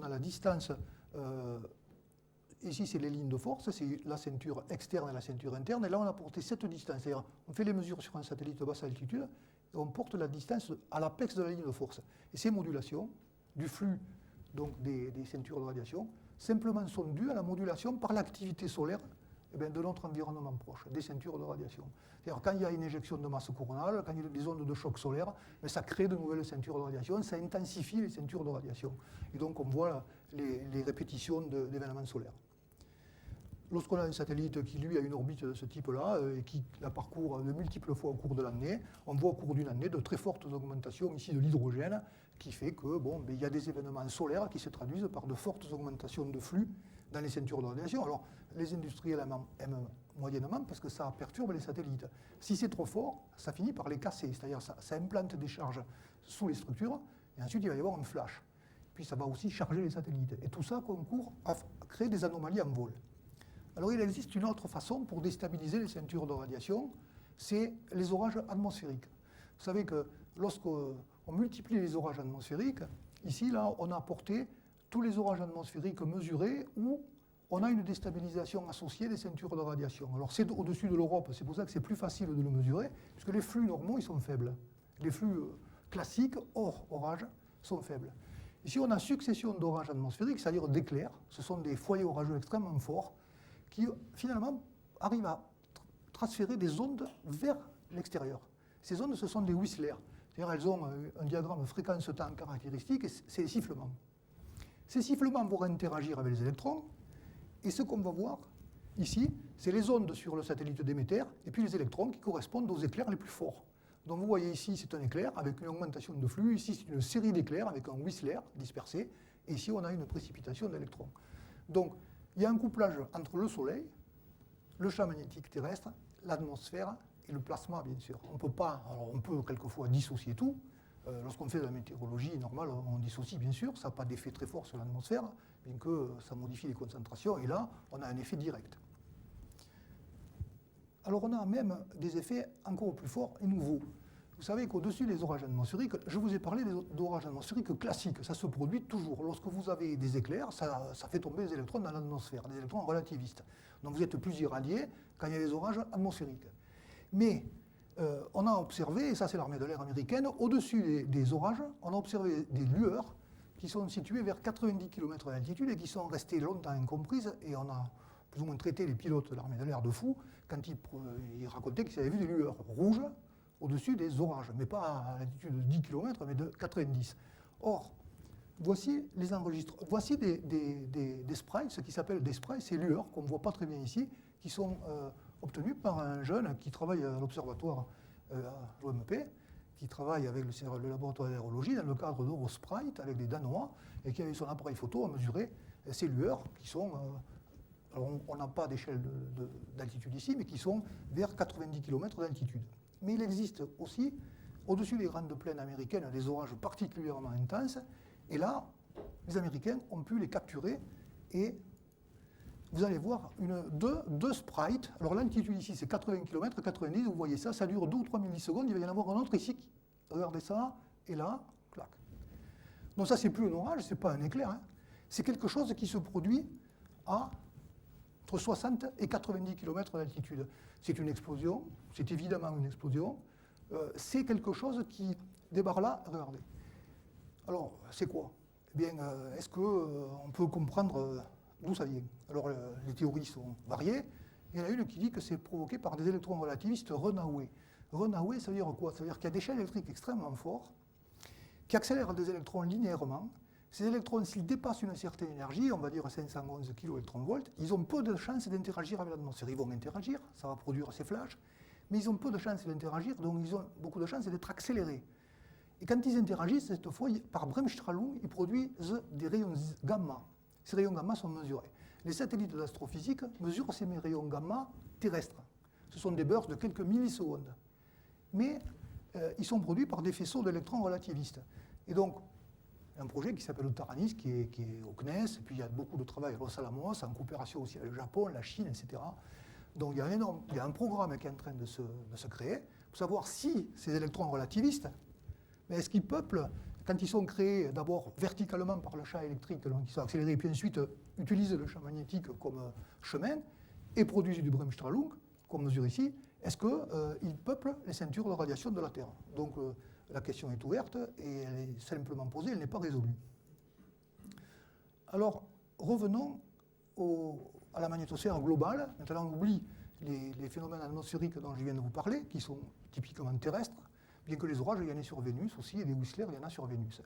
A: c'est les lignes de force, c'est la ceinture externe et la ceinture interne, et là on a porté cette distance, c'est-à-dire on fait les mesures sur un satellite de basse altitude, et on porte la distance à l'apex de la ligne de force. Et ces modulations du flux donc des ceintures de radiation, simplement sont dues à la modulation par l'activité solaire de notre environnement proche, des ceintures de radiation. C'est-à-dire quand il y a une éjection de masse coronale, quand il y a des ondes de choc solaire, ça crée de nouvelles ceintures de radiation, ça intensifie les ceintures de radiation. Et donc on voit les répétitions d'événements solaires. Lorsqu'on a un satellite qui, lui, a une orbite de ce type-là et qui la parcourt de multiples fois au cours de l'année, on voit au cours d'une année de très fortes augmentations ici de l'hydrogène, qui fait que il y a des événements solaires qui se traduisent par de fortes augmentations de flux dans les ceintures de radiation. Alors, les industriels aiment moyennement parce que ça perturbe les satellites. Si c'est trop fort, ça finit par les casser, c'est-à-dire ça implante des charges sous les structures, et ensuite il va y avoir un flash. Puis ça va aussi charger les satellites. Et tout ça concourt à créer des anomalies en vol. Alors il existe une autre façon pour déstabiliser les ceintures de radiation, c'est les orages atmosphériques. Vous savez que lorsqu'on multiplie les orages atmosphériques, ici, là, on a apporté tous les orages atmosphériques mesurés où on a une déstabilisation associée des ceintures de radiation. Alors c'est au-dessus de l'Europe, c'est pour ça que c'est plus facile de le mesurer, puisque les flux normaux, ils sont faibles. Les flux classiques, hors orage, sont faibles. Ici, on a succession d'orages atmosphériques, c'est-à-dire d'éclairs. Ce sont des foyers orageux extrêmement forts qui, finalement, arrivent à transférer des ondes vers l'extérieur. Ces ondes, ce sont des Whistler. C'est-à-dire elles ont un diagramme fréquence-temps caractéristique, et c'est les sifflements. Ces sifflements vont interagir avec les électrons, et ce qu'on va voir ici, c'est les ondes sur le satellite d'émetteur, et puis les électrons qui correspondent aux éclairs les plus forts. Donc vous voyez ici, c'est un éclair avec une augmentation de flux, ici c'est une série d'éclairs avec un Whistler dispersé, et ici on a une précipitation d'électrons. Donc il y a un couplage entre le Soleil, le champ magnétique terrestre, l'atmosphère et le plasma, bien sûr. On peut pas, alors on peut quelquefois dissocier tout. Lorsqu'on fait de la météorologie normale, on dissocie bien sûr, ça n'a pas d'effet très fort sur l'atmosphère, bien que ça modifie les concentrations, et là, on a un effet direct. Alors on a même des effets encore plus forts et nouveaux. Vous savez qu'au-dessus des orages atmosphériques, je vous ai parlé d'orages atmosphériques classiques, ça se produit toujours. Lorsque vous avez des éclairs, ça fait tomber des électrons dans l'atmosphère, des électrons relativistes. Donc vous êtes plus irradié quand il y a des orages atmosphériques. Mais on a observé, et ça c'est l'armée de l'air américaine, au-dessus des orages, on a observé des lueurs qui sont situées vers 90 km d'altitude et qui sont restées longtemps incomprises, et on a plus ou moins traité les pilotes de l'armée de l'air de fous quand ils racontaient qu'ils avaient vu des lueurs rouges au-dessus des orages, mais pas à l'altitude de 10 km, mais de 90. Or, voici les enregistrements, voici des sprites, ce qui s'appelle des sprites, ces lueurs qu'on ne voit pas très bien ici, qui sont obtenus par un jeune qui travaille à l'observatoire à l'OMP, qui travaille avec le laboratoire d'aérologie dans le cadre d'Eurosprite avec des Danois, et qui avec son appareil photo a mesuré ces lueurs qui sont, alors on n'a pas d'échelle d'altitude ici, mais qui sont vers 90 km d'altitude. Mais il existe aussi, au-dessus des grandes plaines américaines, des orages particulièrement intenses, et là, les Américains ont pu les capturer, et vous allez voir deux sprites. Alors l'altitude ici, c'est 80 km, 90, vous voyez ça, ça dure 2 ou 3 millisecondes, il va y en avoir un autre ici, regardez ça, et là, clac. Donc ça, c'est plus un orage, c'est pas un éclair, hein. C'est quelque chose qui se produit à entre 60 et 90 km d'altitude. C'est une explosion, c'est évidemment une explosion, c'est quelque chose qui débarre là, regardez. Alors, c'est quoi? Eh bien, est-ce qu'on peut comprendre d'où ça vient? Alors, les théories sont variées. Il y en a une qui dit que c'est provoqué par des électrons relativistes Renaué. Renaué, ça veut dire quoi? Ça veut dire qu'il y a des champs électriques extrêmement forts qui accélèrent des électrons linéairement. Ces électrons, s'ils dépassent une certaine énergie, on va dire 511 kV, ils ont peu de chances d'interagir avec l'atmosphère. Ils vont interagir, ça va produire ces flashs, mais ils ont peu de chances d'interagir, donc ils ont beaucoup de chances d'être accélérés. Et quand ils interagissent, cette fois, par Bremsstrahlung, ils produisent des rayons gamma. Ces rayons gamma sont mesurés. Les satellites d'astrophysique mesurent ces rayons gamma terrestres. Ce sont des bursts de quelques millisecondes. Mais ils sont produits par des faisceaux d'électrons relativistes. Et donc, un projet qui s'appelle le Taranis, qui est au CNES, et puis il y a beaucoup de travail à Los Alamos, en coopération aussi avec le Japon, la Chine, etc. Donc il y a un programme qui est en train de se créer pour savoir si ces électrons relativistes, mais est-ce qu'ils peuplent, quand ils sont créés d'abord verticalement par le champ électrique, donc ils sont accélérés, puis ensuite utilisent le champ magnétique comme chemin, et produisent du Bremsstrahlung, qu'on mesure ici, est-ce qu'ils peuplent les ceintures de radiation de la Terre? Donc la question est ouverte et elle est simplement posée, elle n'est pas résolue. Alors, revenons à la magnétosphère globale. Maintenant, on oublie les phénomènes atmosphériques dont je viens de vous parler, qui sont typiquement terrestres, bien que les orages, il y en ait sur Vénus aussi, et des Whistler, il y en a sur Vénus.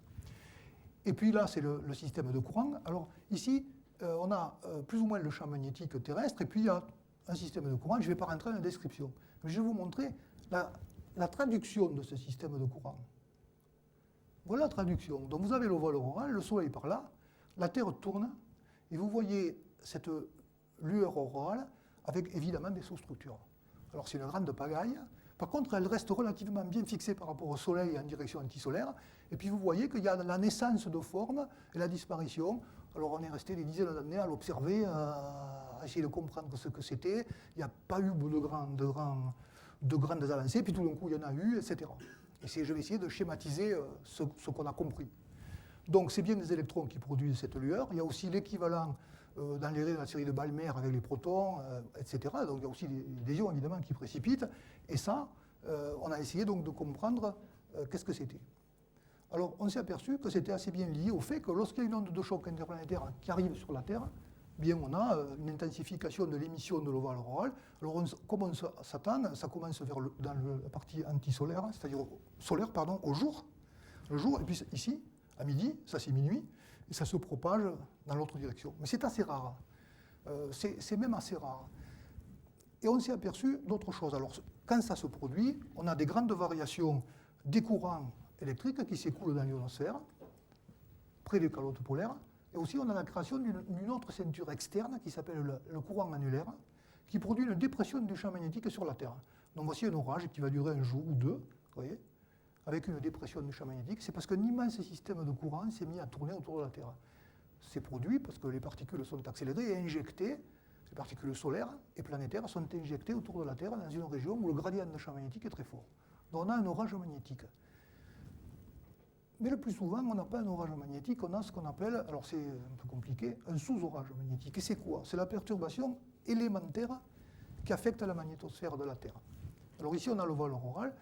A: Et puis là, c'est le système de courant. Alors ici, on a plus ou moins le champ magnétique terrestre, et puis il y a un système de courant. Je ne vais pas rentrer dans la description, mais je vais vous montrer la traduction de ce système de courant. Voilà la traduction. Donc vous avez le voile auroral, le Soleil par là, la Terre tourne, et vous voyez cette lueur aurorale avec évidemment des sous-structures. Alors c'est une grande pagaille. Par contre, elle reste relativement bien fixée par rapport au Soleil en direction antisolaire. Et puis vous voyez qu'il y a la naissance de formes et la disparition. Alors on est resté des dizaines d'années à l'observer, à essayer de comprendre ce que c'était. Il n'y a pas eu de grandes avancées, puis tout d'un coup il y en a eu, etc. Et je vais essayer de schématiser ce qu'on a compris. Donc c'est bien des électrons qui produisent cette lueur. Il y a aussi l'équivalent dans les raies de la série de Balmer avec les protons, etc. Donc il y a aussi des ions évidemment qui précipitent. Et ça, on a essayé donc de comprendre qu'est-ce que c'était. Alors on s'est aperçu que c'était assez bien lié au fait que lorsqu'il y a une onde de choc interplanétaire qui arrive sur la Terre, bien on a une intensification de l'émission de l'ovale auroral. Alors comme on s'attend, ça commence dans la partie antisolaire, c'est-à-dire solaire, au jour. Le jour, et puis ici, à midi, ça c'est minuit, et ça se propage dans l'autre direction. Mais c'est assez rare. C'est même assez rare. Et on s'est aperçu d'autre chose. Alors, quand ça se produit, on a des grandes variations des courants électriques qui s'écoulent dans l'ionosphère, près des calottes polaires, et aussi on a la création d'une autre ceinture externe qui s'appelle le courant annulaire, qui produit une dépression du champ magnétique sur la Terre. Donc voici un orage qui va durer un jour ou deux, vous voyez, avec une dépression du champ magnétique. C'est parce qu'un immense système de courant s'est mis à tourner autour de la Terre. C'est produit parce que les particules sont accélérées et injectées, les particules solaires et planétaires sont injectées autour de la Terre dans une région où le gradient de champ magnétique est très fort. Donc on a un orage magnétique. Mais le plus souvent, on n'a pas un orage magnétique, on a ce qu'on appelle, alors c'est un peu compliqué, un sous-orage magnétique. Et c'est quoi? C'est la perturbation élémentaire qui affecte la magnétosphère de la Terre. Alors ici, on a le voile auroral.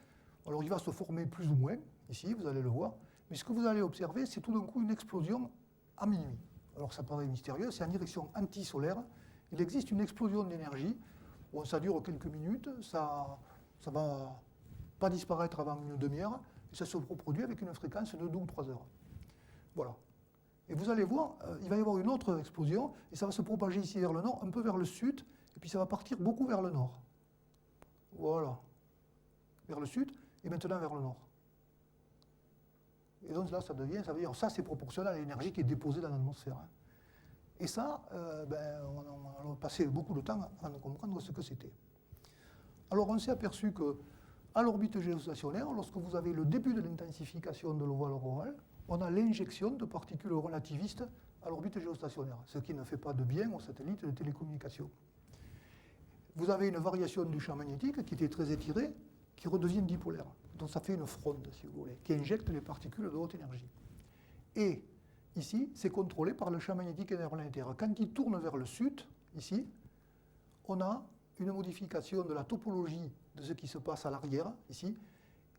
A: Alors il va se former plus ou moins, ici, vous allez le voir. Mais ce que vous allez observer, c'est tout d'un coup une explosion à minuit. Alors ça paraît mystérieux, c'est en direction antisolaire. Il existe une explosion d'énergie. Bon, ça dure quelques minutes, ça ne va pas disparaître avant une demi-heure. Et ça se reproduit avec une fréquence de 2 ou 3 heures. Voilà. Et vous allez voir, il va y avoir une autre explosion, et ça va se propager ici vers le nord, un peu vers le sud, et puis ça va partir beaucoup vers le nord. Voilà. Vers le sud, et maintenant vers le nord. Et donc là, ça veut dire, ça c'est proportionnel à l'énergie qui est déposée dans l'atmosphère. Et ça, on a passé beaucoup de temps à comprendre ce que c'était. Alors on s'est aperçu que à l'orbite géostationnaire, lorsque vous avez le début de l'intensification de l'ovale auroral, on a l'injection de particules relativistes à l'orbite géostationnaire, ce qui ne fait pas de bien aux satellites de télécommunication. Vous avez une variation du champ magnétique qui était très étirée, qui redevient dipolaire. Donc ça fait une fronde, si vous voulez, qui injecte les particules de haute énergie. Et ici, c'est contrôlé par le champ magnétique interplanétaire. Quand il tourne vers le sud, ici, on a une modification de la topologie de ce qui se passe à l'arrière, ici,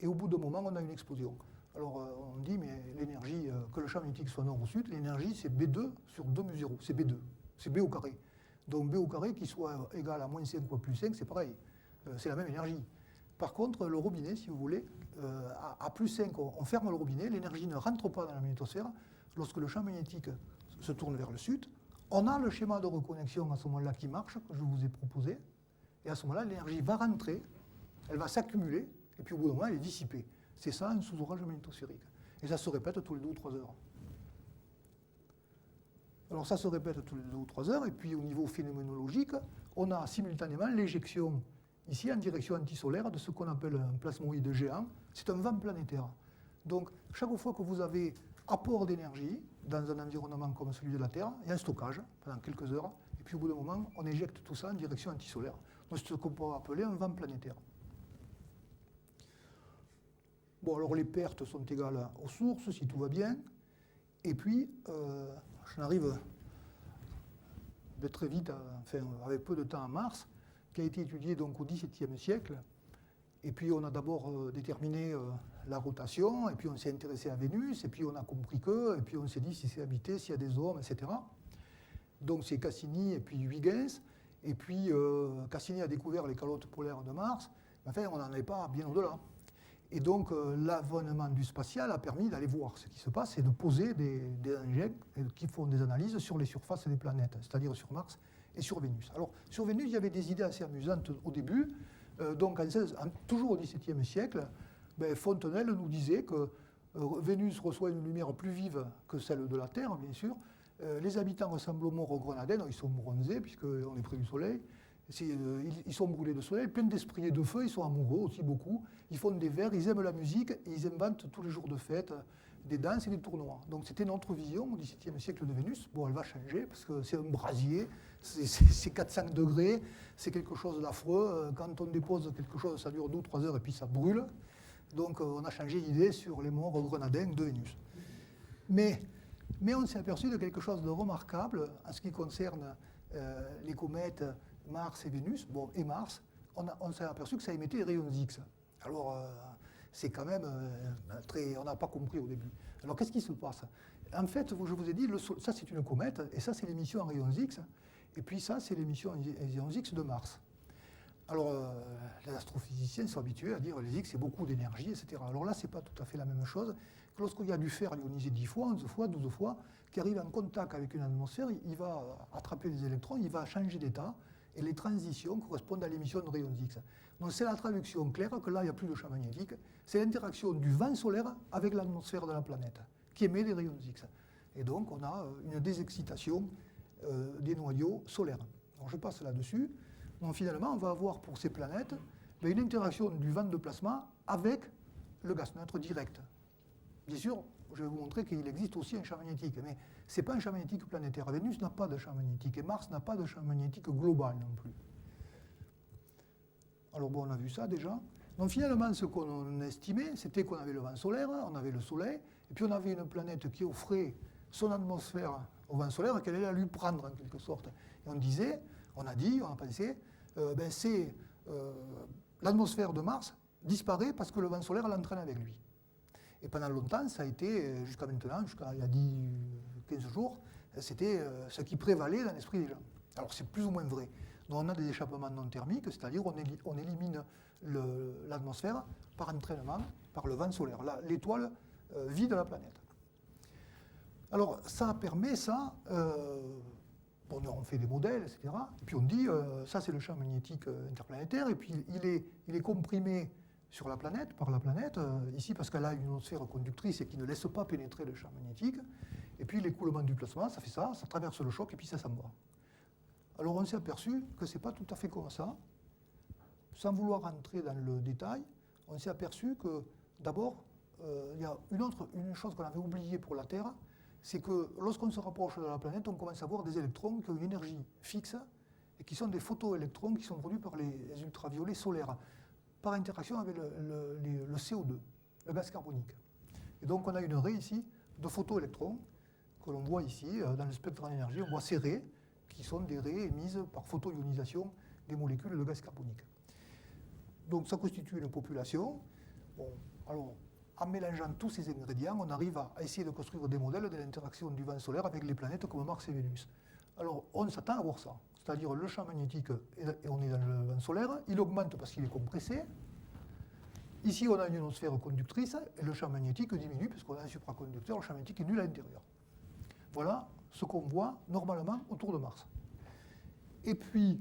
A: et au bout d'un moment, on a une explosion. Alors, on dit, mais l'énergie, que le champ magnétique soit nord ou sud, l'énergie, c'est B2 sur 2 mu 0, c'est B2, c'est B au carré. Donc, B au carré qui soit égal à moins 5 fois plus 5, c'est pareil, c'est la même énergie. Par contre, le robinet, si vous voulez, à plus 5, on ferme le robinet, l'énergie ne rentre pas dans la magnétosphère. Lorsque le champ magnétique se tourne vers le sud, on a le schéma de reconnexion à ce moment-là qui marche, que je vous ai proposé, et à ce moment-là, l'énergie va rentrer, elle va s'accumuler, et puis au bout d'un moment, elle est dissipée. C'est ça, un sous-orage magnétosphérique. Et ça se répète tous les 2 ou 3 heures. Alors ça se répète tous les 2 ou 3 heures, et puis au niveau phénoménologique, on a simultanément l'éjection, ici en direction antisolaire, de ce qu'on appelle un plasmoïde géant. C'est un vent planétaire. Donc chaque fois que vous avez apport d'énergie dans un environnement comme celui de la Terre, il y a un stockage pendant quelques heures, et puis au bout d'un moment, on éjecte tout ça en direction antisolaire. Donc c'est ce qu'on peut appeler un vent planétaire. Bon, alors les pertes sont égales aux sources, si tout va bien. Et puis, j'en arrive de très vite, avec peu de temps à Mars, qui a été étudié donc, au XVIIe siècle. Et puis, on a d'abord déterminé la rotation, et puis on s'est intéressé à Vénus, et puis on a compris que, et puis on s'est dit si c'est habité, s'il y a des hommes, etc. Donc c'est Cassini et puis Huygens, et puis Cassini a découvert les calottes polaires de Mars, mais enfin on n'en est pas bien au-delà. Et donc l'avènement du spatial a permis d'aller voir ce qui se passe et de poser des engins qui font des analyses sur les surfaces des planètes, c'est-à-dire sur Mars et sur Vénus. Alors sur Vénus, il y avait des idées assez amusantes au début. Donc toujours au XVIIe siècle, Fontenelle nous disait que Vénus reçoit une lumière plus vive que celle de la Terre, bien sûr. Les habitants ressemblent aux morts grenadins, ils sont bronzés puisqu'on est près du soleil. Ils sont brûlés de soleil, pleins d'esprit et de feu, ils sont amoureux aussi beaucoup. Ils font des vers, ils aiment la musique et ils inventent tous les jours de fête des danses et des tournois. Donc c'était notre vision au XVIIe siècle de Vénus. Bon, elle va changer parce que c'est un brasier, c'est 400 degrés, c'est quelque chose d'affreux. Quand on dépose quelque chose, ça dure 2 ou 3 heures et puis ça brûle. Donc on a changé d'idée sur les morts grenadins de Vénus. Mais on s'est aperçu de quelque chose de remarquable en ce qui concerne les comètes Mars et Vénus, et Mars, on s'est aperçu que ça émettait des rayons X. Alors, c'est quand même on n'a pas compris au début. Alors, qu'est-ce qui se passe? En fait, je vous ai dit, ça c'est une comète, et ça c'est l'émission en rayons X, et puis ça c'est l'émission en rayons X de Mars. Alors, les astrophysiciens sont habitués à dire que les X, c'est beaucoup d'énergie, etc. Alors là, ce n'est pas tout à fait la même chose que lorsqu'il y a du fer ionisé 10 fois, 11 fois, 12 fois, qui arrive en contact avec une atmosphère, il va attraper des électrons, il va changer d'état, et les transitions correspondent à l'émission de rayons X. Donc c'est la traduction claire que là, il n'y a plus de champ magnétique, c'est l'interaction du vent solaire avec l'atmosphère de la planète, qui émet des rayons X. Et donc, on a une désexcitation des noyaux solaires. Alors, je passe là-dessus. Donc finalement, on va avoir pour ces planètes une interaction du vent de plasma avec le gaz neutre direct. Bien sûr, je vais vous montrer qu'il existe aussi un champ magnétique, mais ce n'est pas un champ magnétique planétaire. Vénus n'a pas de champ magnétique et Mars n'a pas de champ magnétique global non plus. Alors bon, on a vu ça déjà. Donc finalement, ce qu'on estimait, c'était qu'on avait le vent solaire, on avait le Soleil, et puis on avait une planète qui offrait son atmosphère au vent solaire qu'elle allait à lui prendre en quelque sorte. Et on disait, on a pensé, l'atmosphère de Mars disparaît parce que le vent solaire l'entraîne avec lui. Et pendant longtemps, ça a été, jusqu'à maintenant, jusqu'à il y a 10-15 jours, c'était ce qui prévalait dans l'esprit des gens. Alors c'est plus ou moins vrai. Donc on a des échappements non thermiques, c'est-à-dire on élimine l'atmosphère par entraînement, par le vent solaire. L'étoile vide la planète. Alors ça permet ça, on fait des modèles, etc. Et puis on dit, ça c'est le champ magnétique interplanétaire, et puis il est comprimé sur la planète, par la planète, ici parce qu'elle a une atmosphère conductrice et qui ne laisse pas pénétrer le champ magnétique. Et puis l'écoulement du plasma, ça fait ça traverse le choc et puis ça s'en va. Alors on s'est aperçu que ce n'est pas tout à fait comme ça. Sans vouloir rentrer dans le détail, on s'est aperçu que d'abord, il y a une chose qu'on avait oubliée pour la Terre, c'est que lorsqu'on se rapproche de la planète, on commence à voir des électrons qui ont une énergie fixe et qui sont des photoélectrons qui sont produits par les ultraviolets solaires, par interaction avec le CO2, le gaz carbonique. Et donc on a une raie ici de photoélectrons que l'on voit ici dans le spectre en énergie, on voit ces raies qui sont des raies émises par photoionisation des molécules de gaz carbonique. Donc ça constitue une population. Bon, alors, en mélangeant tous ces ingrédients, on arrive à essayer de construire des modèles de l'interaction du vent solaire avec les planètes comme Mars et Vénus. Alors on s'attend à voir ça, c'est-à-dire le champ magnétique, et on est dans le vent solaire, il augmente parce qu'il est compressé. Ici on a une ionosphère conductrice et le champ magnétique diminue parce qu'on a un supraconducteur, le champ magnétique est nul à l'intérieur. Voilà ce qu'on voit normalement autour de Mars. Et puis,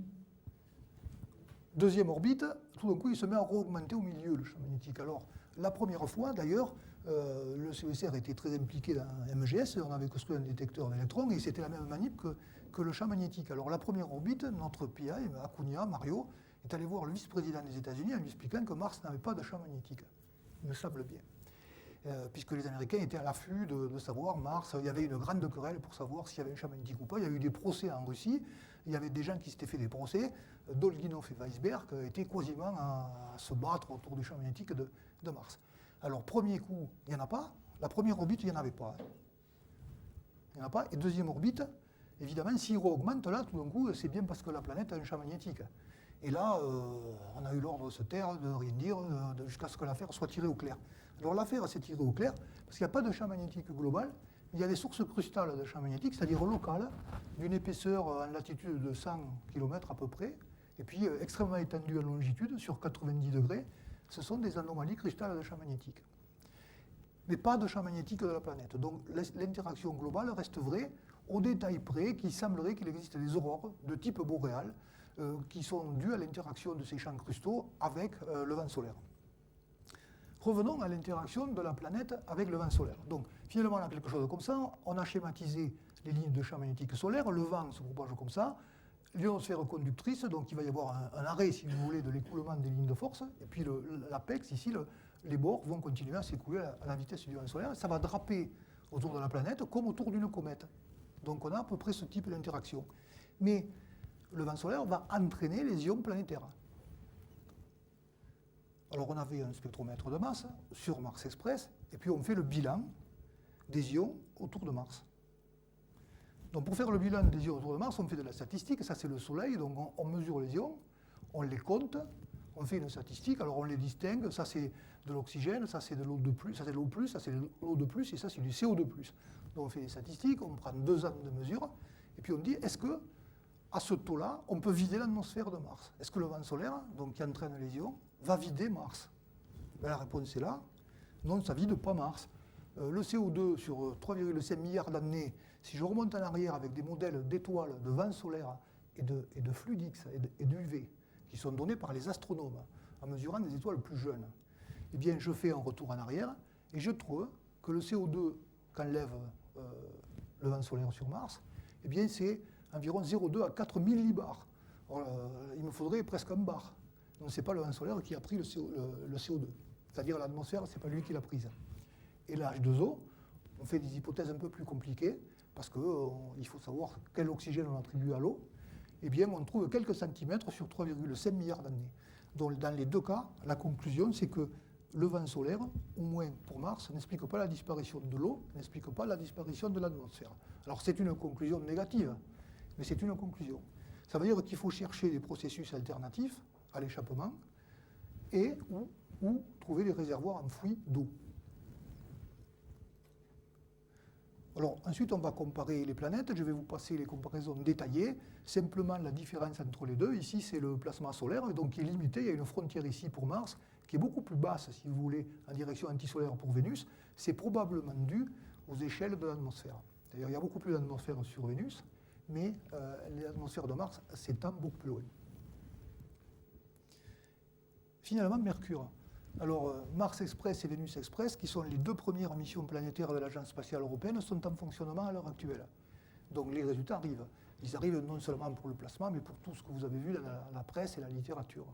A: deuxième orbite, tout d'un coup il se met à augmenter au milieu le champ magnétique. Alors la première fois d'ailleurs, le CESR était très impliqué dans MGS, on avait construit un détecteur d'électrons et c'était la même manip que le champ magnétique. Alors la première orbite, notre PI, Acuna, Mario, est allé voir le vice-président des États-Unis en lui expliquant que Mars n'avait pas de champ magnétique. Il me semble bien. Puisque les Américains étaient à l'affût de savoir Mars, il y avait une grande querelle pour savoir s'il y avait un champ magnétique ou pas. Il y a eu des procès en Russie, il y avait des gens qui s'étaient fait des procès. Dolginov et Weisberg étaient quasiment à se battre autour du champ magnétique de Mars. Alors, premier coup, il n'y en a pas. La première orbite, il n'y en avait pas. Il n'y en a pas. Et deuxième orbite, évidemment, s'il augmente là, tout d'un coup, c'est bien parce que la planète a un champ magnétique. Et là, on a eu l'ordre de se taire, de rien dire, jusqu'à ce que l'affaire soit tirée au clair. Alors l'affaire s'est tirée au clair parce qu'il n'y a pas de champ magnétique global, mais il y a des sources crustales de champ magnétique, c'est-à-dire locales, d'une épaisseur en latitude de 100 km à peu près, et puis extrêmement étendues en longitude, sur 90 degrés. Ce sont des anomalies cristales de champ magnétique. Mais pas de champ magnétique de la planète. Donc l'interaction globale reste vraie, au détail près, qu'il semblerait qu'il existe des aurores de type boréal qui sont dues à l'interaction de ces champs cristaux avec le vent solaire. Revenons à l'interaction de la planète avec le vent solaire. Donc finalement, on a quelque chose comme ça, on a schématisé les lignes de champ magnétique solaire, le vent se propage comme ça, l'ionosphère conductrice, donc il va y avoir un arrêt, si vous voulez, de l'écoulement des lignes de force, et puis l'apex, ici, les bords vont continuer à s'écouler à la vitesse du vent solaire, ça va draper autour de la planète comme autour d'une comète. Donc on a à peu près ce type d'interaction. Mais le vent solaire va entraîner les ions planétaires. Alors on avait un spectromètre de masse sur Mars Express, et puis on fait le bilan des ions autour de Mars. Donc pour faire le bilan des ions autour de Mars, on fait de la statistique, ça c'est le Soleil, donc on mesure les ions, on les compte, on fait une statistique, alors on les distingue, ça c'est de l'oxygène, ça c'est de l'eau de plus, ça c'est de l'eau plus, ça c'est de l'eau de plus, et ça c'est du CO2+. Donc on fait des statistiques, on prend 2 ans de mesure, et puis on dit, est-ce que à ce taux-là, on peut vider l'atmosphère de Mars? Est-ce que le vent solaire, donc qui entraîne les ions, va vider Mars? Ben, la réponse est là, non, ça ne vide pas Mars. Le CO2 sur 3,5 milliards d'années, si je remonte en arrière avec des modèles d'étoiles, de vent solaire et de fluide X et d'UV, qui sont donnés par les astronomes en mesurant des étoiles plus jeunes, eh bien je fais un retour en arrière et je trouve que le CO2 qu'enlève le vent solaire sur Mars, eh bien c'est environ 0,2 à 4 millibars. Alors, il me faudrait presque un bar. Donc ce n'est pas le vent solaire qui a pris le CO2. C'est-à-dire l'atmosphère, ce n'est pas lui qui l'a prise. Et la H2O, on fait des hypothèses un peu plus compliquées, parce qu'il faut savoir quel oxygène on attribue à l'eau. Eh bien, on trouve quelques centimètres sur 3,5 milliards d'années. Donc dans les deux cas, la conclusion, c'est que le vent solaire, au moins pour Mars, n'explique pas la disparition de l'eau, n'explique pas la disparition de l'atmosphère. Alors c'est une conclusion négative, mais c'est une conclusion. Ça veut dire qu'il faut chercher des processus alternatifs à l'échappement et ou trouver des réservoirs enfouis d'eau. Alors ensuite, on va comparer les planètes. Je vais vous passer les comparaisons détaillées. Simplement, la différence entre les deux, ici, c'est le plasma solaire, donc qui est limité. Il y a une frontière ici pour Mars, qui est beaucoup plus basse, si vous voulez, en direction antisolaire pour Vénus. C'est probablement dû aux échelles de l'atmosphère. D'ailleurs, il y a beaucoup plus d'atmosphère sur Vénus, mais l'atmosphère de Mars s'étend beaucoup plus loin. Finalement, Mercure. Alors, Mars Express et Vénus Express, qui sont les deux premières missions planétaires de l'Agence spatiale européenne, sont en fonctionnement à l'heure actuelle. Donc les résultats arrivent. Ils arrivent non seulement pour le plasma, mais pour tout ce que vous avez vu dans la presse et la littérature.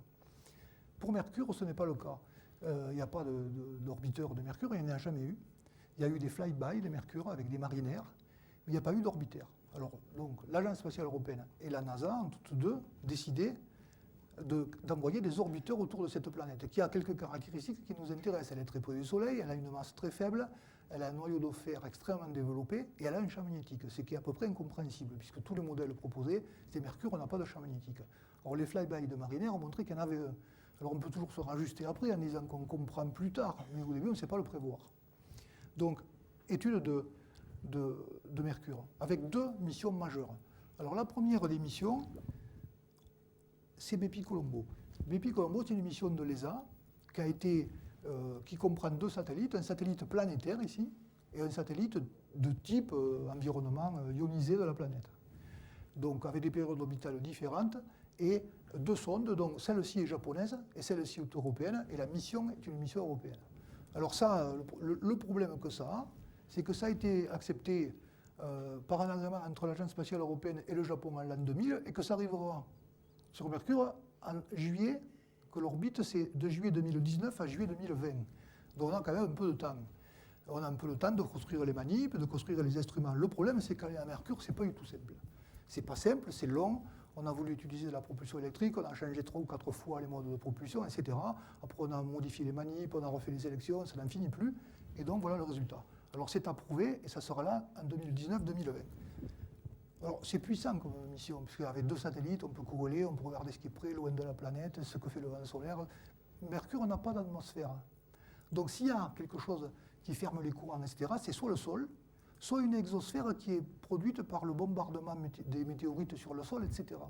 A: Pour Mercure, ce n'est pas le cas. Il n'y a pas d'orbiteur de Mercure, il n'y en a jamais eu. Il y a eu des fly-by de Mercure avec des marinaires, mais il n'y a pas eu d'orbitaire. Alors, donc, l'Agence spatiale européenne et la NASA ont toutes deux décidé d'envoyer des orbiteurs autour de cette planète, qui a quelques caractéristiques qui nous intéressent. Elle est très près du Soleil, elle a une masse très faible, elle a un noyau de fer extrêmement développé, et elle a un champ magnétique, ce qui est à peu près incompréhensible, puisque tous les modèles proposés, c'est Mercure, on n'a pas de champ magnétique. Or, les fly-by de Mariner ont montré qu'il y en avait un. Alors, on peut toujours se rajuster après en disant qu'on comprend plus tard, mais au début, on ne sait pas le prévoir. Donc, étude de Mercure, avec deux missions majeures. Alors, la première des missions, c'est Bepi-Colombo. Bepi-Colombo, c'est une mission de l'ESA qui comprend deux satellites, un satellite planétaire ici, et un satellite de type environnement ionisé de la planète. Donc avec des périodes orbitales différentes, et deux sondes, donc celle-ci est japonaise et celle-ci est européenne, et la mission est une mission européenne. Alors ça, le problème que ça a, c'est que ça a été accepté par un agrément entre l'Agence spatiale européenne et le Japon en l'an 2000, et que ça arrivera sur Mercure en juillet, que l'orbite c'est de juillet 2019 à juillet 2020. Donc on a quand même un peu de temps. On a un peu le temps de construire les manips, de construire les instruments. Le problème, c'est qu'à Mercure, c'est pas du tout simple. C'est pas simple, c'est long. On a voulu utiliser de la propulsion électrique, on a changé 3 ou 4 fois les modes de propulsion, etc. Après, on a modifié les manips, on a refait les sélections, ça n'en finit plus. Et donc, voilà le résultat. Alors, c'est approuvé et ça sera là en 2019-2020. Alors, c'est puissant comme mission, puisqu'avec 2 satellites, on peut corréler, on peut regarder ce qui est près, loin de la planète, ce que fait le vent solaire. Mercure n'a pas d'atmosphère. Donc, s'il y a quelque chose qui ferme les courants, etc., c'est soit le sol, soit une exosphère qui est produite par le bombardement des météorites sur le sol, etc.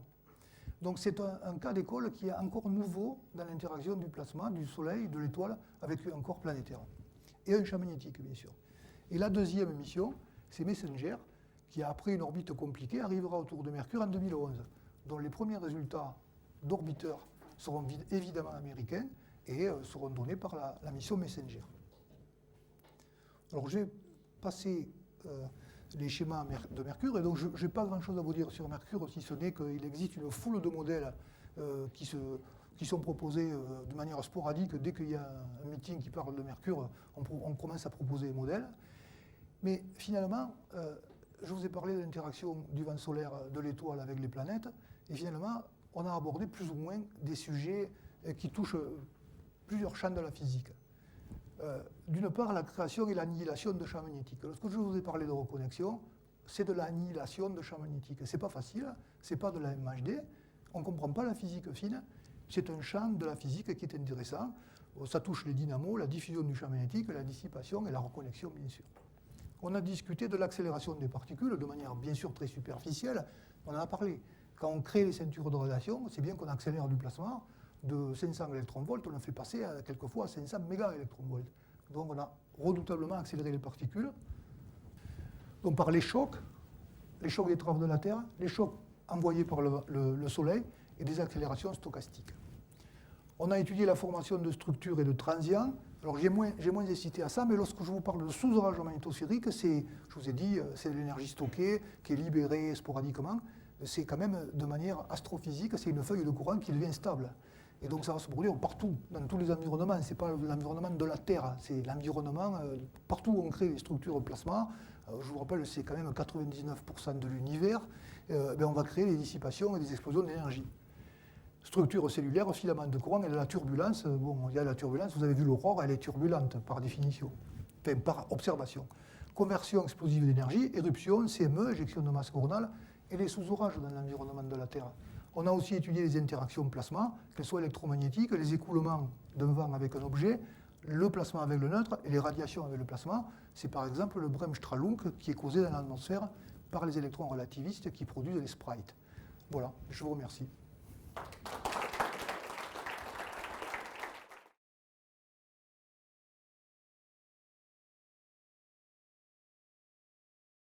A: Donc, c'est un cas d'école qui est encore nouveau dans l'interaction du plasma, du Soleil, de l'étoile, avec un corps planétaire. Et un champ magnétique, bien sûr. Et la deuxième mission, c'est Messenger, qui, après une orbite compliquée, arrivera autour de Mercure en 2011, dont les premiers résultats d'orbiteurs seront évidemment américains et seront donnés par la mission Messenger. Alors, j'ai passé les schémas de Mercure, et donc je n'ai pas grand-chose à vous dire sur Mercure, si ce n'est qu'il existe une foule de modèles qui sont proposés de manière sporadique. Dès qu'il y a un meeting qui parle de Mercure, on commence à proposer des modèles. Mais finalement, je vous ai parlé de l'interaction du vent solaire de l'étoile avec les planètes, et finalement, on a abordé plus ou moins des sujets qui touchent plusieurs champs de la physique. D'une part, la création et l'annihilation de champs magnétiques. Lorsque je vous ai parlé de reconnexion, c'est de l'annihilation de champs magnétiques. C'est pas facile, c'est pas de la MHD, on ne comprend pas la physique fine, c'est un champ de la physique qui est intéressant. Ça touche les dynamos, la diffusion du champ magnétique, la dissipation et la reconnexion, bien sûr. On a discuté de l'accélération des particules de manière bien sûr très superficielle. On en a parlé. Quand on crée les ceintures de radiation, c'est bien qu'on accélère du plasma de 500 électronvolts, on le fait passer quelquefois à 500 mégaélectronvolts. Donc on a redoutablement accéléré les particules. Donc par les chocs d'étrave de la Terre, les chocs envoyés par le Soleil et des accélérations stochastiques. On a étudié la formation de structures et de transients. Alors j'ai moins incité à ça, mais lorsque je vous parle de sous-orage magnétosphérique, je vous ai dit, c'est de l'énergie stockée qui est libérée sporadiquement. C'est quand même de manière astrophysique, c'est une feuille de courant qui devient stable. Et donc ça va se produire partout, dans tous les environnements. Ce n'est pas l'environnement de la Terre, c'est l'environnement, partout où on crée les structures plasma. Je vous rappelle, c'est quand même 99% de l'univers. On va créer des dissipations et des explosions d'énergie. Structure cellulaire, filament de courant et de la turbulence. Bon, il y a la turbulence, vous avez vu l'aurore, elle est turbulente par définition, enfin par observation. Conversion explosive d'énergie, éruption, CME, éjection de masse coronale et les sous-orages dans l'environnement de la Terre. On a aussi étudié les interactions plasma, qu'elles soient électromagnétiques, les écoulements d'un vent avec un objet, le plasma avec le neutre et les radiations avec le plasma. C'est par exemple le Bremsstrahlung qui est causé dans l'atmosphère par les électrons relativistes qui produisent les sprites. Voilà, je vous remercie.